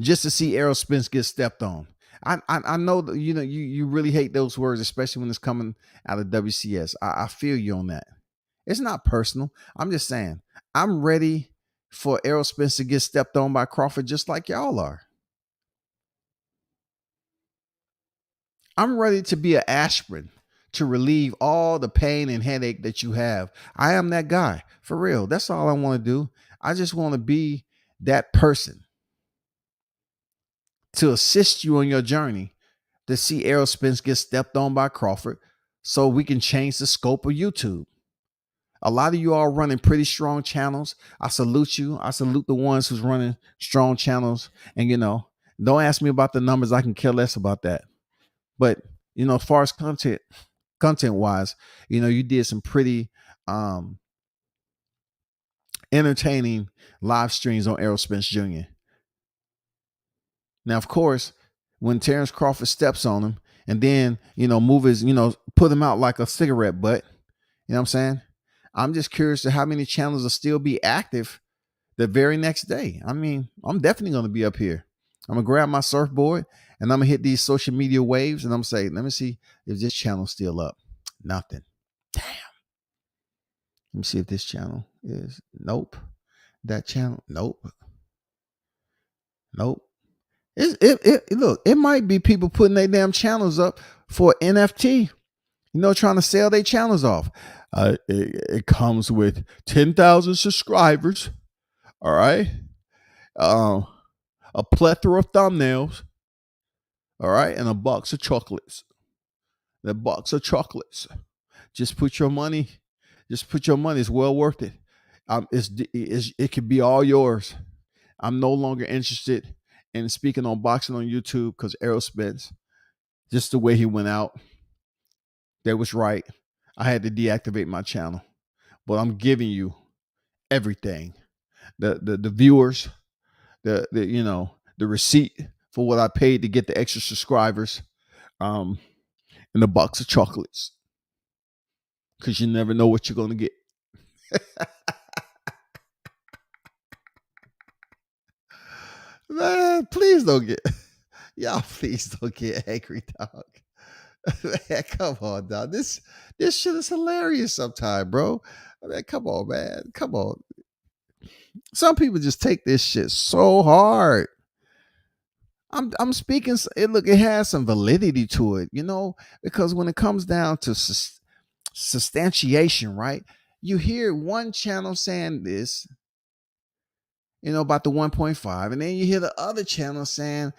Just to see Errol Spence get stepped on. I know that you really hate those words, especially when it's coming out of WCS. I feel you on that. It's not personal. I'm just saying I'm ready for Errol Spence to get stepped on by Crawford just like y'all are. I'm ready to be an aspirin to relieve all the pain and headache that you have. I am that guy for real. That's all I want to do. I just want to be that person to assist you on your journey to see Errol Spence get stepped on by Crawford so we can change the scope of YouTube. A lot of you are running pretty strong channels. I salute you. I salute the ones who's running strong channels. And don't ask me about the numbers. I can care less about that. But as far as content wise, you did some pretty entertaining live streams on Errol Spence Jr. Now, of course, when Terrence Crawford steps on him and then, move his, put him out like a cigarette butt, you know what I'm saying? I'm just curious to how many channels will still be active the very next day. I mean, I'm definitely going to be up here. I'm going to grab my surfboard and I'm going to hit these social media waves and I'm going to say, let me see if this channel's still up. Nothing. Damn. Let me see if this channel is. Nope. That channel. Nope. Nope. Look, it might be people putting their damn channels up for NFT, trying to sell their channels off. It comes with 10,000 subscribers. All right. A plethora of thumbnails. All right. And a box of chocolates. The box of chocolates. Just put your money. It's well worth it. It could be all yours. I'm no longer interested in speaking on boxing on YouTube because Errol Spence, just the way he went out, that was right. I had to deactivate my channel. But I'm giving you everything. The viewers, the receipt for what I paid to get the extra subscribers, and the box of chocolates. Because you never know what you're gonna get. Man, please don't get please don't get angry, dog. Man, come on, dog. This shit is hilarious sometimes, bro. I mean, come on, man. Come on. Some people just take this shit so hard. I'm speaking. Look, it has some validity to it, because when it comes down to substantiation, right? You hear one channel saying this, about the 1.5, and then you hear the other channel saying,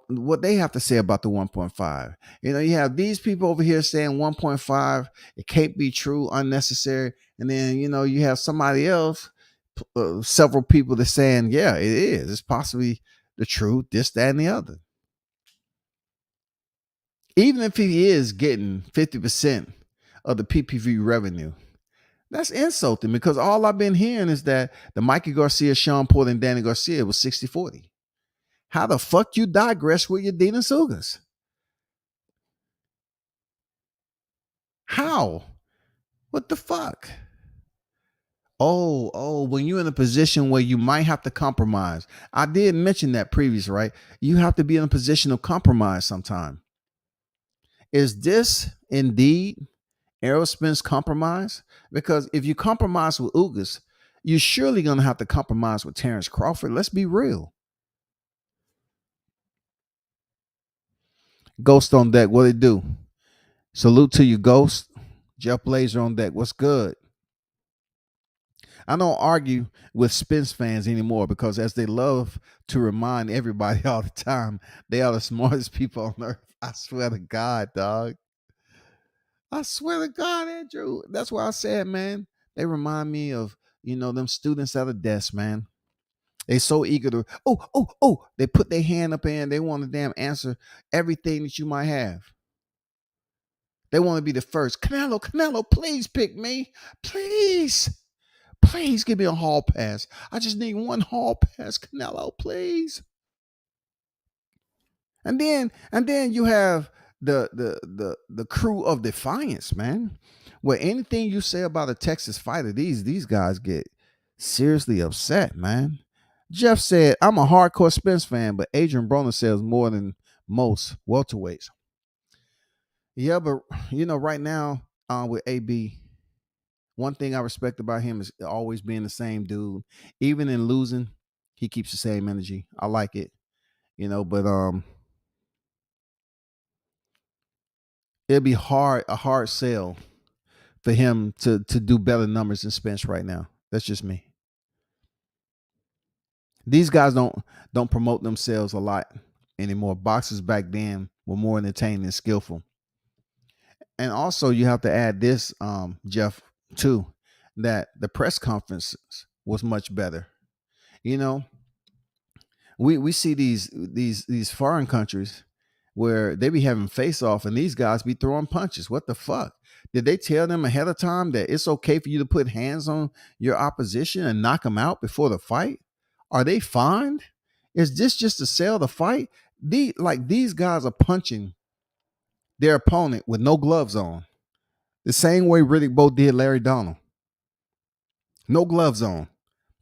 what they have to say about the 1.5. You have these people over here saying 1.5, it can't be true, unnecessary, and then you have somebody else, several people that saying, yeah, it is. It's possibly the truth, this, that, and the other. Even if he is getting 50% of the PPV revenue, that's insulting because all I've been hearing is that the Mikey Garcia, Sean Porter, and Danny Garcia was 60-40. How the fuck you digress with your Dina Sugas? How? What the fuck? Oh, when you're in a position where you might have to compromise. I did mention that previous, right? You have to be in a position of compromise sometime. Is this indeed Errol Spence compromise? Because if you compromise with Ugas, you're surely going to have to compromise with Terrence Crawford. Let's be real. Ghost on deck. What it do? Salute to you, Ghost. Jeff Blazer on deck. What's good? I don't argue with Spence fans anymore because as they love to remind everybody all the time, they are the smartest people on earth. I swear to God, dog. I swear to God, Andrew. That's why I said, man, they remind me of, them students at a desk, man. They so eager to, they put their hand up in, they want to damn answer everything that you might have. They want to be the first. Canelo, please pick me. Please give me a hall pass. I just need one hall pass, Canelo, please. And then you have the crew of defiance, man. Where anything you say about a Texas fighter, these guys get seriously upset, man. Jeff said, I'm a hardcore Spence fan, but Adrian Broner sells more than most welterweights. Yeah, but right now with AB, one thing I respect about him is always being the same dude. Even in losing, he keeps the same energy. I like it, but it'd be a hard sell for him to do better numbers than Spence right now. That's just me. These guys don't promote themselves a lot anymore. Boxers back then were more entertaining and skillful. And also you have to add this, Jeff, too, that the press conferences was much better. You know, we see these foreign countries where they be having face off and these guys be throwing punches. What the fuck? Did they tell them ahead of time that it's okay for you to put hands on your opposition and knock them out before the fight? Are they fined? Is this just to sell the fight? These guys are punching their opponent with no gloves on. The same way Riddick Bowe did Larry Donald. No gloves on.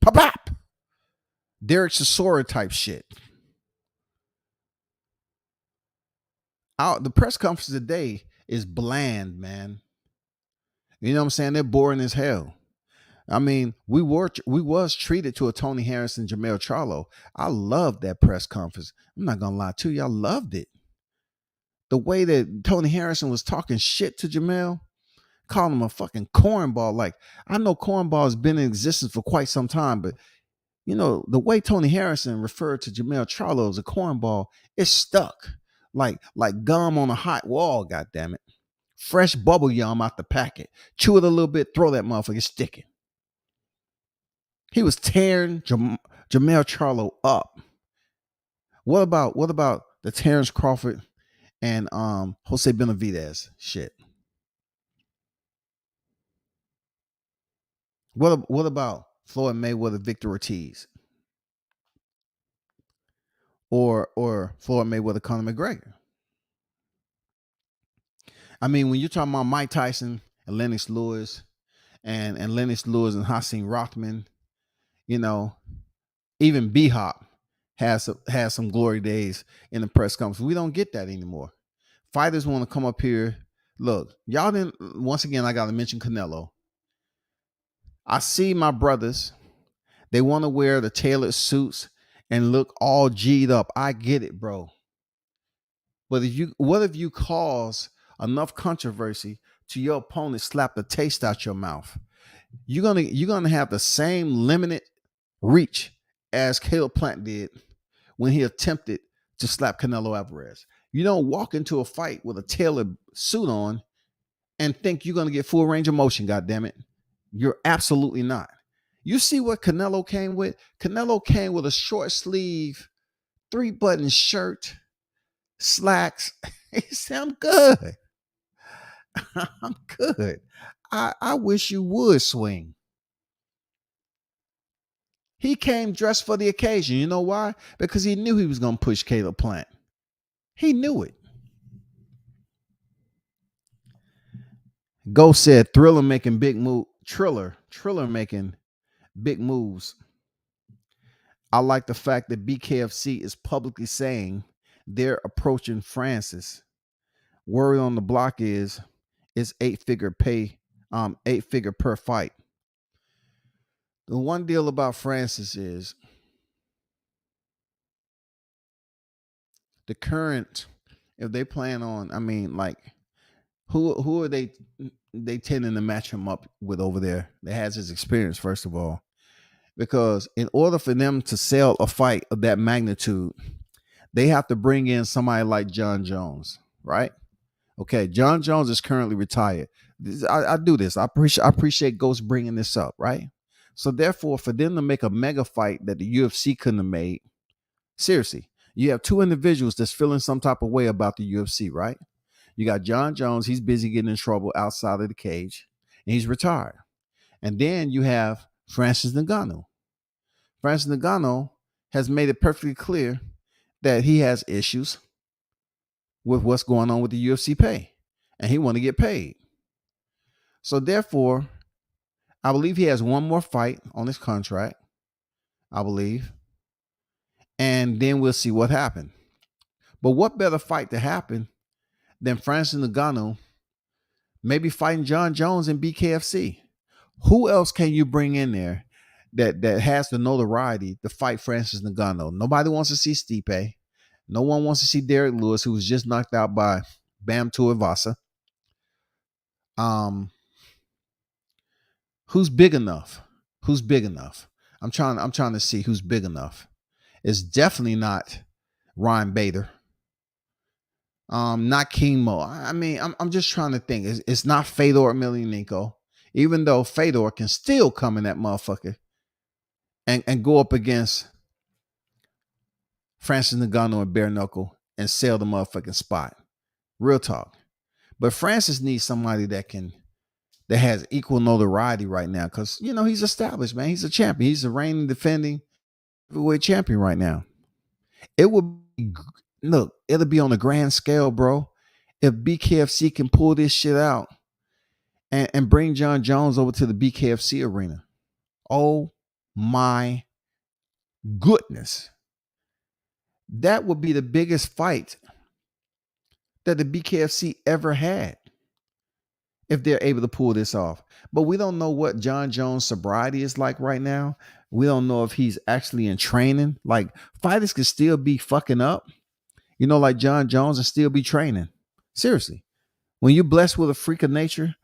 Pop pop. Derek Chisora type shit. The press conference today is bland, man. You know what I'm saying? They're boring as hell. I mean, we was treated to a Tony Harrison, Jamel Charlo. I loved that press conference. I'm not gonna lie to you, I loved it. The way that Tony Harrison was talking shit to Jamel, calling him a fucking cornball. Like, I know cornball has been in existence for quite some time, but you know, the way Tony Harrison referred to Jamel Charlo as a cornball, it's stuck. Like gum on a hot wall, goddamn it. Fresh bubble yum out the packet. Chew it a little bit, throw that motherfucker, sticking. He was tearing Jamel Charlo up. What about the Terrence Crawford and Jose Benavidez shit? What about Floyd Mayweather, Victor Ortiz? Or Floyd Mayweather, Conor McGregor? I mean, when you're talking about Mike Tyson and Lennox Lewis and Lennox Lewis and Hakeem Rothman, you know, even B-Hop has some glory days in the press conference. We don't get that anymore. Fighters want to come up here. Look, y'all didn't. Once again, I got to mention Canelo. I see my brothers. They want to wear the tailored suits and look all G'd up. I get it, bro. But what if you cause enough controversy to your opponent slap the taste out your mouth? You're gonna have the same limited reach as Caleb Plant did when he attempted to slap Canelo Alvarez. You don't walk into a fight with a tailored suit on and think you're gonna get full range of motion. God damn it, you're absolutely not. You see what Canelo came with? Canelo came with a short sleeve, 3-button shirt, slacks. He said, "I'm good. I'm good. I wish you would swing." He came dressed for the occasion. You know why? Because he knew he was going to push Caleb Plant. He knew it. Go said Triller making big moves. I like the fact that BKFC is publicly saying they're approaching Francis. Word on the block is 8-figure pay, 8-figure per fight. The one deal about Francis is the current, if they plan on, I mean, like, who are they tending to match him up with over there that has his experience, first of all? Because in order for them to sell a fight of that magnitude, they have to bring in somebody like John Jones, right? Okay, John Jones is currently retired. I do this. I appreciate Ghost bringing this up, right? So therefore, for them to make a mega fight that the UFC couldn't have made, seriously, you have two individuals that's feeling some type of way about the UFC, right? You got John Jones. He's busy getting in trouble outside of the cage, and he's retired. And then you have Francis Ngannou. Francis Ngannou has made it perfectly clear that he has issues with what's going on with the UFC pay, and he want to get paid. So therefore, I believe he has one more fight on his contract, I believe, and then we'll see what happens. But what better fight to happen than Francis Ngannou maybe fighting John Jones in BKFC? Who else can you bring in there that has the notoriety to fight Francis Ngannou? Nobody wants to see Stipe. No one wants to see Derek Lewis, who was just knocked out by Bam Tuivasa. Um, who's big enough? Who's big enough? I'm trying to see who's big enough. It's definitely not Ryan Bader. Not Chemo. I mean, I'm just trying to think. It's not Fedor Emelianenko, even though Fedor can still come in that motherfucker and go up against Francis Ngannou and bare knuckle and sell the motherfucking spot. Real talk. But Francis needs somebody that has equal notoriety right now, because he's established, man. He's a champion. He's the reigning defending heavyweight champion right now. It would be, look, it'll be on a grand scale, bro, if BKFC can pull this shit out and bring John Jones over to the BKFC arena. Oh my goodness. That would be the biggest fight that the BKFC ever had if they're able to pull this off. But we don't know what John Jones' sobriety is like right now. We don't know if he's actually in training. Like, fighters could still be fucking up, like John Jones, and still be training. Seriously. When you're blessed with a freak of nature,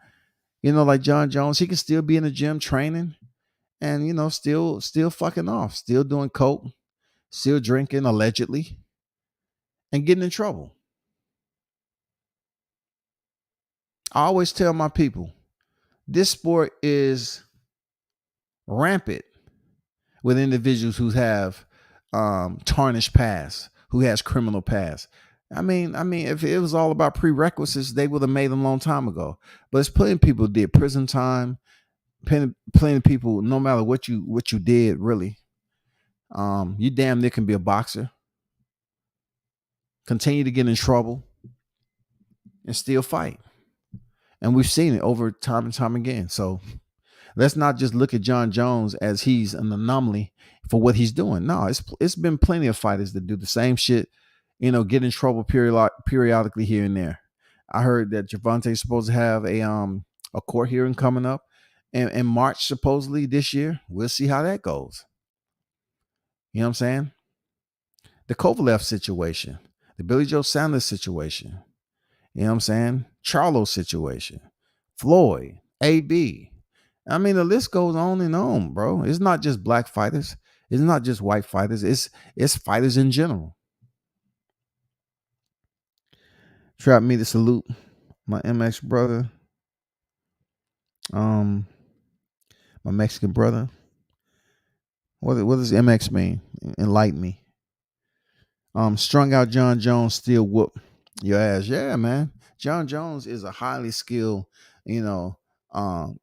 like John Jones, he can still be in the gym training and, still fucking off, still doing coke, still drinking allegedly, and getting in trouble. I always tell my people, this sport is rampant with individuals who have tarnished past, who has criminal past. I mean, if it was all about prerequisites, they would have made them a long time ago. But it's plenty of people who did prison time. Plenty of people, no matter what you did, really, you damn near can be a boxer, continue to get in trouble, and still fight. And we've seen it over time and time again. So let's not just look at John Jones as he's an anomaly for what he's doing. No, it's been plenty of fighters that do the same shit, get in trouble periodically here and there. I heard that Gervonta's supposed to have a court hearing coming up in March, supposedly this year. We'll see how that goes. You know what I'm saying? The Kovalev situation, the Billy Joe Sanders situation. You know what I'm saying? Charlo situation, Floyd, AB. I mean, the list goes on and on, bro. It's not just black fighters. It's not just white fighters. It's fighters in general. Trap me to salute my MX brother. My Mexican brother. What does MX mean? Enlighten me. Strung out John Jones still whoop your ass. Yeah, man. John Jones is a highly skilled,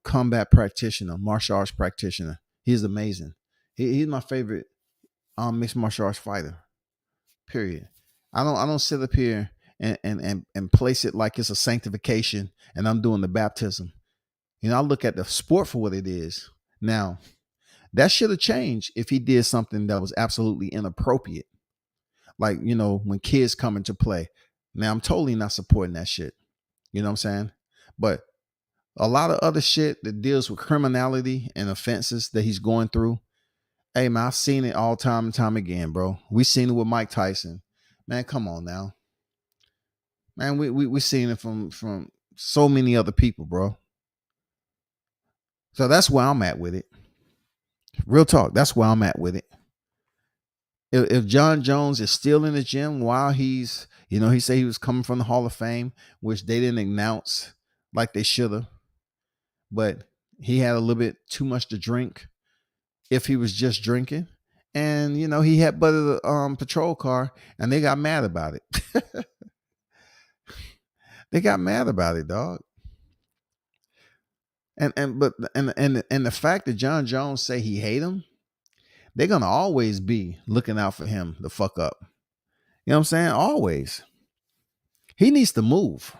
combat practitioner, martial arts practitioner. He's amazing. He's my favorite mixed martial arts fighter. Period. I don't sit up here and place it like it's a sanctification and I'm doing the baptism. I look at the sport for what it is. Now, that should have changed if he did something that was absolutely inappropriate. Like, when kids come into play. Now, I'm totally not supporting that shit. You know what I'm saying? But a lot of other shit that deals with criminality and offenses that he's going through. Hey, man, I've seen it all time and time again, bro. We seen it with Mike Tyson. Man, come on now. Man, we seen it from so many other people, bro. So that's where I'm at with it. Real talk. That's where I'm at with it. If John Jones is still in the gym while he's, he said he was coming from the Hall of Fame, which they didn't announce like they should have, but he had a little bit too much to drink if he was just drinking. And, he had butted a patrol car and they got mad about it. They got mad about it, dog. And the fact that John Jones say he hate him, they're going to always be looking out for him to fuck up. You know what I'm saying? Always. He needs to move.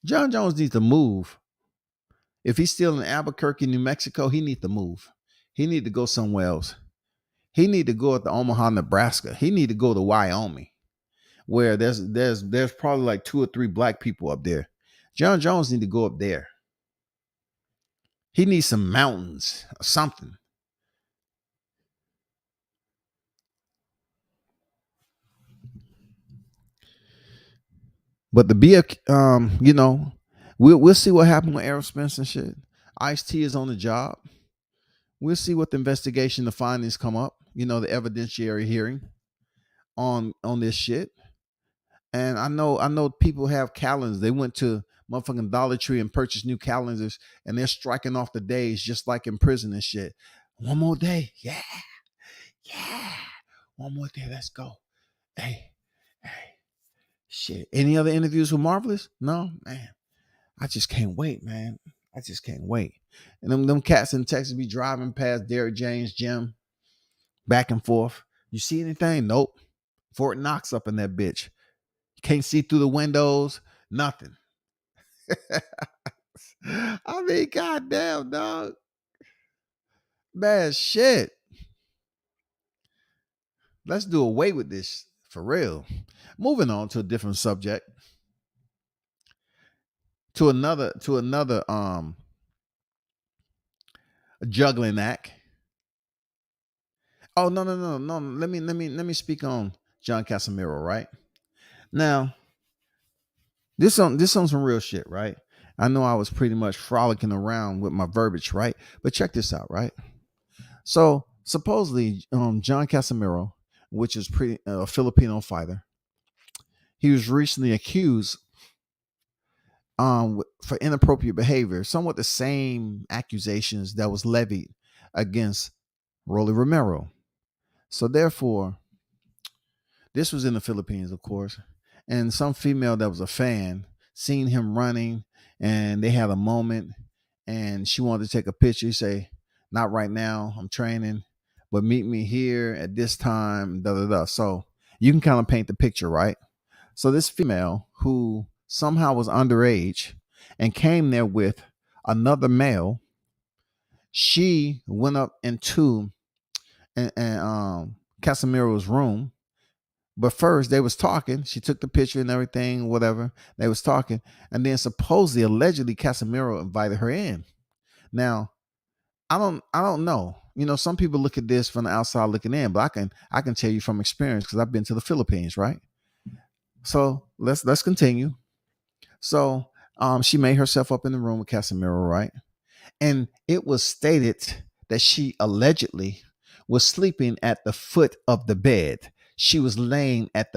John Jones needs to move. If he's still in Albuquerque, New Mexico, he needs to move. He need to go somewhere else. He need to go to Omaha, Nebraska. He need to go to Wyoming, where there's probably like 2 or 3 black people up there. John Jones need to go up there. He needs some mountains or something. But the BF, We'll see what happened with Errol Spence and shit. Ice-T is on the job. We'll see what the investigation, the findings come up. The evidentiary hearing on this shit. And I know people have calendars. They went to motherfucking Dollar Tree and purchased new calendars, and they're striking off the days just like in prison and shit. One more day, yeah. One more day, let's go. Hey, shit. Any other interviews with Marvelous? No, man. I just can't wait, man. I just can't wait. And them cats in Texas be driving past Derrick James' gym, back and forth. You see anything? Nope. Fort Knox up in that bitch. Can't see through the windows. Nothing. I mean, goddamn, dog. Man, shit. Let's do away with this for real. Moving on to a different subject. To another juggling act. Oh, no. Let me speak on John Casimiro, right? Now, this on some real shit, right? I know I was pretty much frolicking around with my verbiage, right? But check this out, right? So supposedly, John Casimiro, which is a Filipino fighter, he was recently accused for inappropriate behavior, somewhat the same accusations that was levied against Rolly Romero. So therefore, this was in the Philippines, of course, and some female that was a fan seen him running, and they had a moment, and she wanted to take a picture. He say, "Not right now. I'm training, but meet me here at this time." Da da da. So you can kind of paint the picture, right? So this female who somehow was underage and came there with another male, she went up into Casimiro's room. But first they was talking. She took the picture and everything, whatever. They was talking. And then supposedly, allegedly, Casimiro invited her in. Now, I don't know. Some people look at this from the outside looking in, but I can tell you from experience because I've been to the Philippines, right? So let's continue. So she made herself up in the room with Casimiro, right? And it was stated that she allegedly was sleeping at the foot of the bed. She was laying at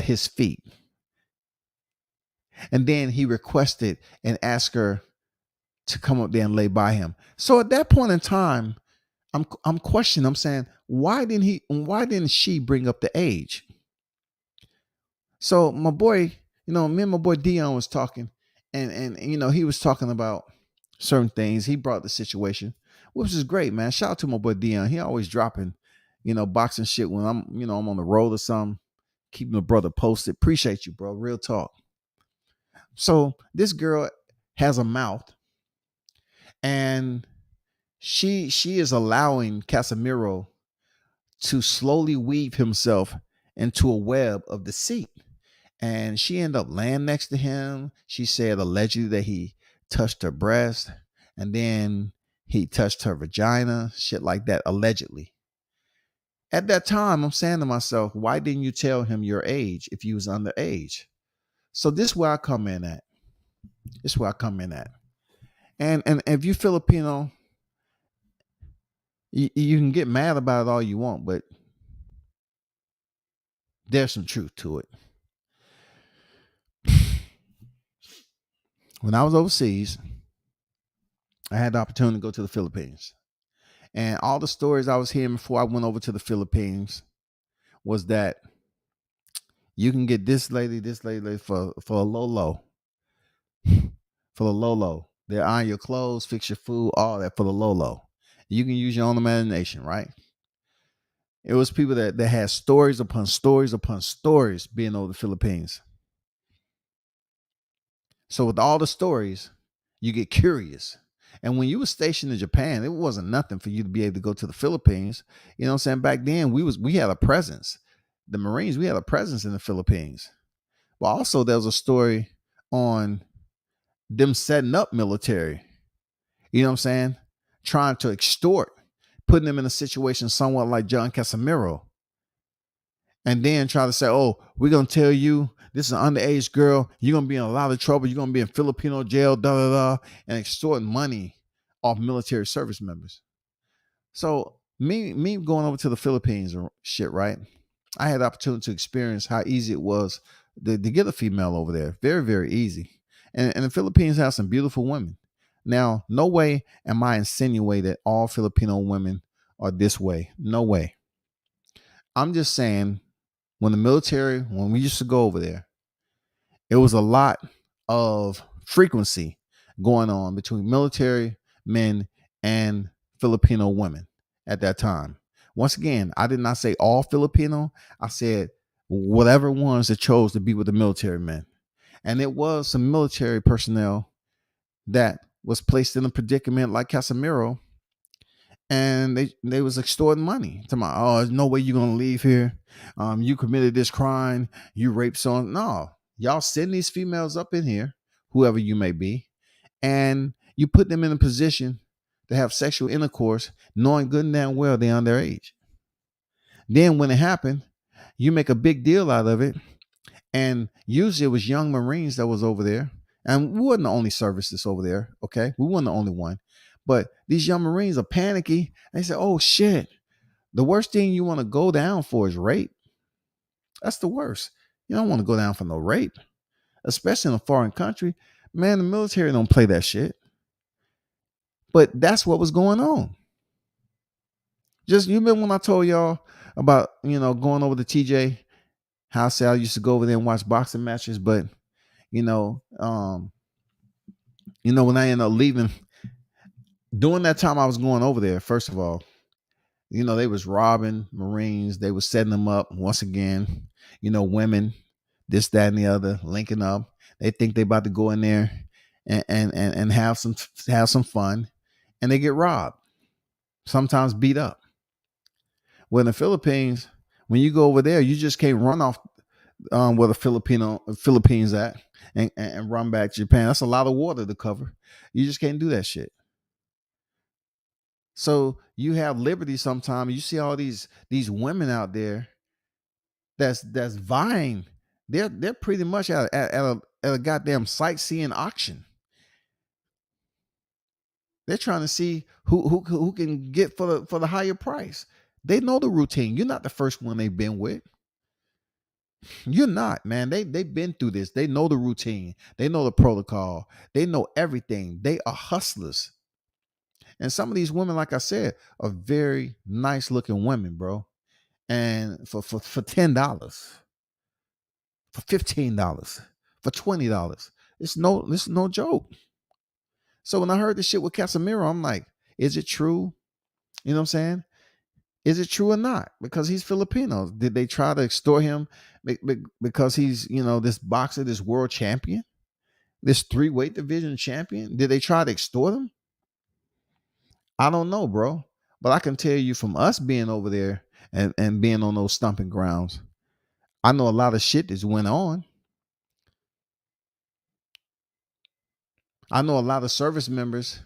his feet. And then he requested and asked her to come up there and lay by him. So at that point in time, I'm questioning. I'm saying, why didn't she bring up the age? So my boy, me and my boy Dion was talking, and he was talking about certain things. He brought the situation, which is great, man. Shout out to my boy Dion. He always dropping, boxing shit when I'm on the road or something. Keeping the brother posted. Appreciate you, bro. Real talk. So this girl has a mouth, and she is allowing Casimiro to slowly weave himself into a web of deceit. And she ended up laying next to him. She said allegedly that he touched her breast, and then he touched her vagina, shit like that, allegedly. At that time, I'm saying to myself, why didn't you tell him your age if you was underage? So this is where I come in at. And if you Filipino, you can get mad about it all you want, but there's some truth to it. When I was overseas, I had the opportunity to go to the Philippines. And all the stories I was hearing before I went over to the Philippines was that you can get this lady for a low. For the low. They'll iron your clothes, fix your food, all that for the low. You can use your own imagination, right? It was people that had stories upon stories upon stories being over the Philippines. So with all the stories, you get curious. And when you were stationed in Japan, it wasn't nothing for you to be able to go to the Philippines. You know what I'm saying? Back then, we had a presence. The Marines, we had a presence in the Philippines. But also there was a story on them setting up military. You know what I'm saying? Trying to extort, putting them in a situation somewhat like John Casimiro. And then try to say, oh, we're going to tell you, This is an underage girl. You're gonna be in a lot of trouble. You're gonna be in Filipino jail, da da da, and extorting money off military service members. So me going over to the Philippines or shit, right? I had the opportunity to experience how easy it was to get a female over there. Very, very easy. And the Philippines has some beautiful women. Now, no way am I insinuating that all Filipino women are this way. No way. I'm just saying when we used to go over there, it was a lot of frequency going on between military men and Filipino women at that time. Once again, I did not say all Filipino. I said whatever ones that chose to be with the military men. And it was some military personnel that was placed in a predicament like Casemiro, and they was extorting money to my, oh, there's no way you're gonna leave here. You committed this crime, you raped someone. No, y'all send these females up in here, whoever you may be, and you put them in a position to have sexual intercourse, knowing good and damn well they're underage. Then when it happened, you make a big deal out of it. And usually it was young Marines that was over there. And we wasn't the only service that's over there. Okay. We weren't the only one. But these young Marines are panicky. They say, oh shit. The worst thing you want to go down for is rape. That's the worst. You don't want to go down for no rape, especially in a foreign country. Man, the military don't play that shit. But that's what was going on. Just, you remember when I told y'all about, going over to TJ, how I said I used to go over there and watch boxing matches, but when I ended up leaving, during that time I was going over there, first of all, they was robbing Marines, they was setting them up once again, women, this, that, and the other, linking up. They think they about to go in there and have some fun, and they get robbed, sometimes beat up. Well, in the Philippines, when you go over there, you just can't run off where the Philippines at and run back to Japan. That's a lot of water to cover. You just can't do that shit. So you have liberty sometimes. You see all these women out there that's vying. They're pretty much at a goddamn sightseeing auction. They're trying to see who can get for the higher price. They know the routine. You're not the first one they've been with. You're not, man. They've been through this. They know the routine. They know the protocol. They know everything. They are hustlers. And some of these women, like I said, are very nice looking women, bro. And for $10, for $15, for $20, it's no joke. So when I heard this shit with Casemiro, I'm like, is it true? You know what I'm saying? Is it true or not? Because he's Filipino. Did they try to extort him because he's, this boxer, this world champion, this 3-weight division champion? Did they try to extort him? I don't know, bro. But I can tell you from us being over there and being on those stomping grounds, I know a lot of shit that's went on. I know a lot of service members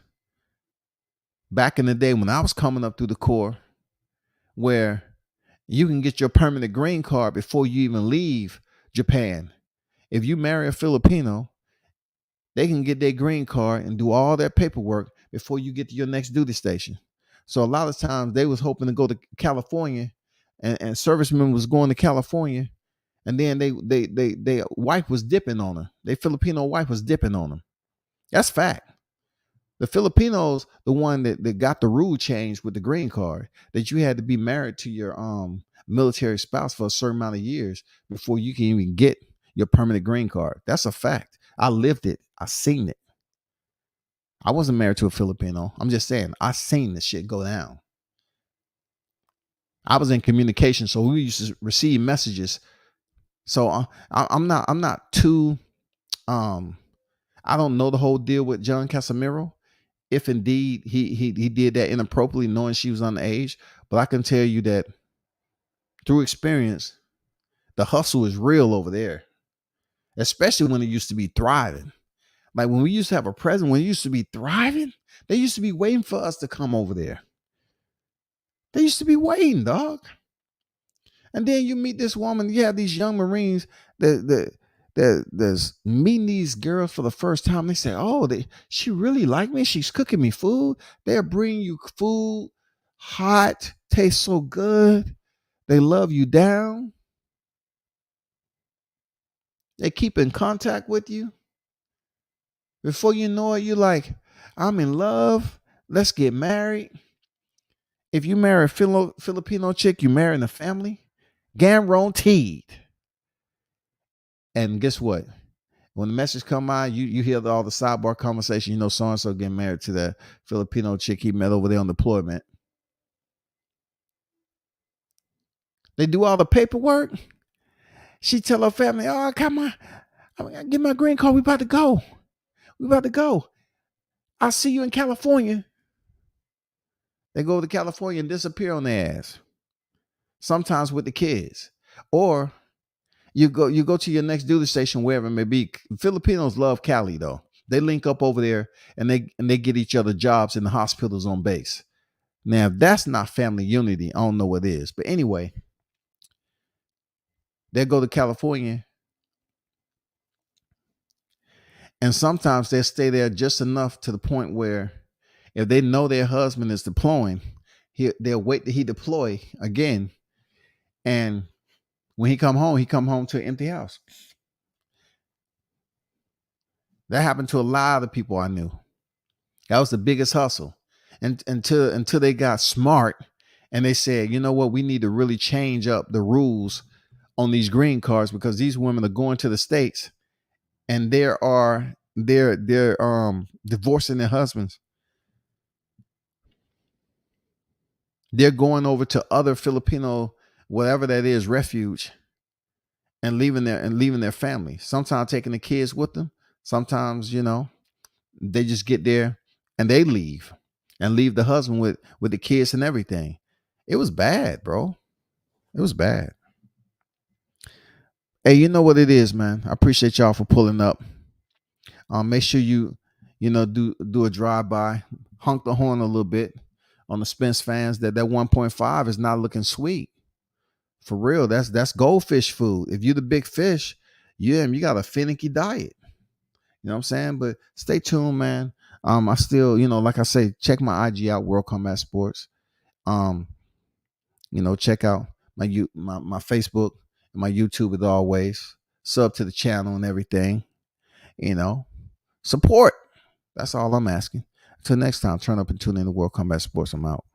back in the day when I was coming up through the Corps, where you can get your permanent green card before you even leave Japan. If you marry a Filipino, they can get their green card and do all their paperwork before you get to your next duty station. So a lot of times they was hoping to go to California, and servicemen was going to California, and then they wife was dipping on her. Their Filipino wife was dipping on them. That's fact. The Filipinos, the one that got the rule changed with the green card, that you had to be married to your military spouse for a certain amount of years before you can even get your permanent green card. That's a fact. I lived it. I seen it. I wasn't married to a Filipino. I'm just saying, I seen this shit go down. I was in communication, so we used to receive messages. So I'm not too I don't know the whole deal with John Casemiro, if indeed he did that inappropriately, knowing she was underage. But I can tell you that through experience, the hustle is real over there, especially when it used to be thriving. Like when we used to have a president, when it used to be thriving, they used to be waiting for us to come over there. They used to be waiting, dog. And then you meet this woman, you have these young Marines that there's meeting these girls for the first time. They say, "Oh, she really like me. She's cooking me food. They're bringing you food, hot, tastes so good. They love you down. They keep in contact with you. Before you know it, you're like, I'm in love. Let's get married." If you marry a Filipino chick, you marry in a family, guaranteed. And guess what? When the message come out, you hear all the sidebar conversation. You know, so and so getting married to that Filipino chick he met over there on deployment. They do all the paperwork. She tell her family, "Oh, come on, I gotta get my green card. We about to go. We about to go. I'll see you in California." They go to California and disappear on their ass. Sometimes with the kids, or you go to your next duty station, wherever it may be. Filipinos love Cali though. They link up over there and they get each other jobs in the hospitals on base. Now, if that's not family unity, I don't know what is. But anyway, they go to California, and sometimes they stay there just enough to the point where if they know their husband is deploying, they'll wait till he deploy again. And when he come home to an empty house. That happened to a lot of people I knew. That was the biggest hustle. And until they got smart and they said, you know what, we need to really change up the rules on these green cards, because these women are going to the States and they're divorcing their husbands. They're going over to other Filipino, whatever that is, refuge, and leaving their family. Sometimes taking the kids with them. Sometimes, they just get there and they leave and leave the husband with the kids and everything. It was bad, bro. It was bad. Hey, you know what it is, man. I appreciate y'all for pulling up. Make sure you do a drive by, honk the horn a little bit on the Spence fans. That 1.5 is not looking sweet. For real, that's goldfish food. If you're the big fish, you got a finicky diet. You know what I'm saying? But stay tuned, man. I still, like I say, check my IG out, World Combat Sports. Check out my Facebook and my YouTube as always. Sub to the channel and everything. Support. That's all I'm asking. Until next time, turn up and tune in to World Combat Sports. I'm out.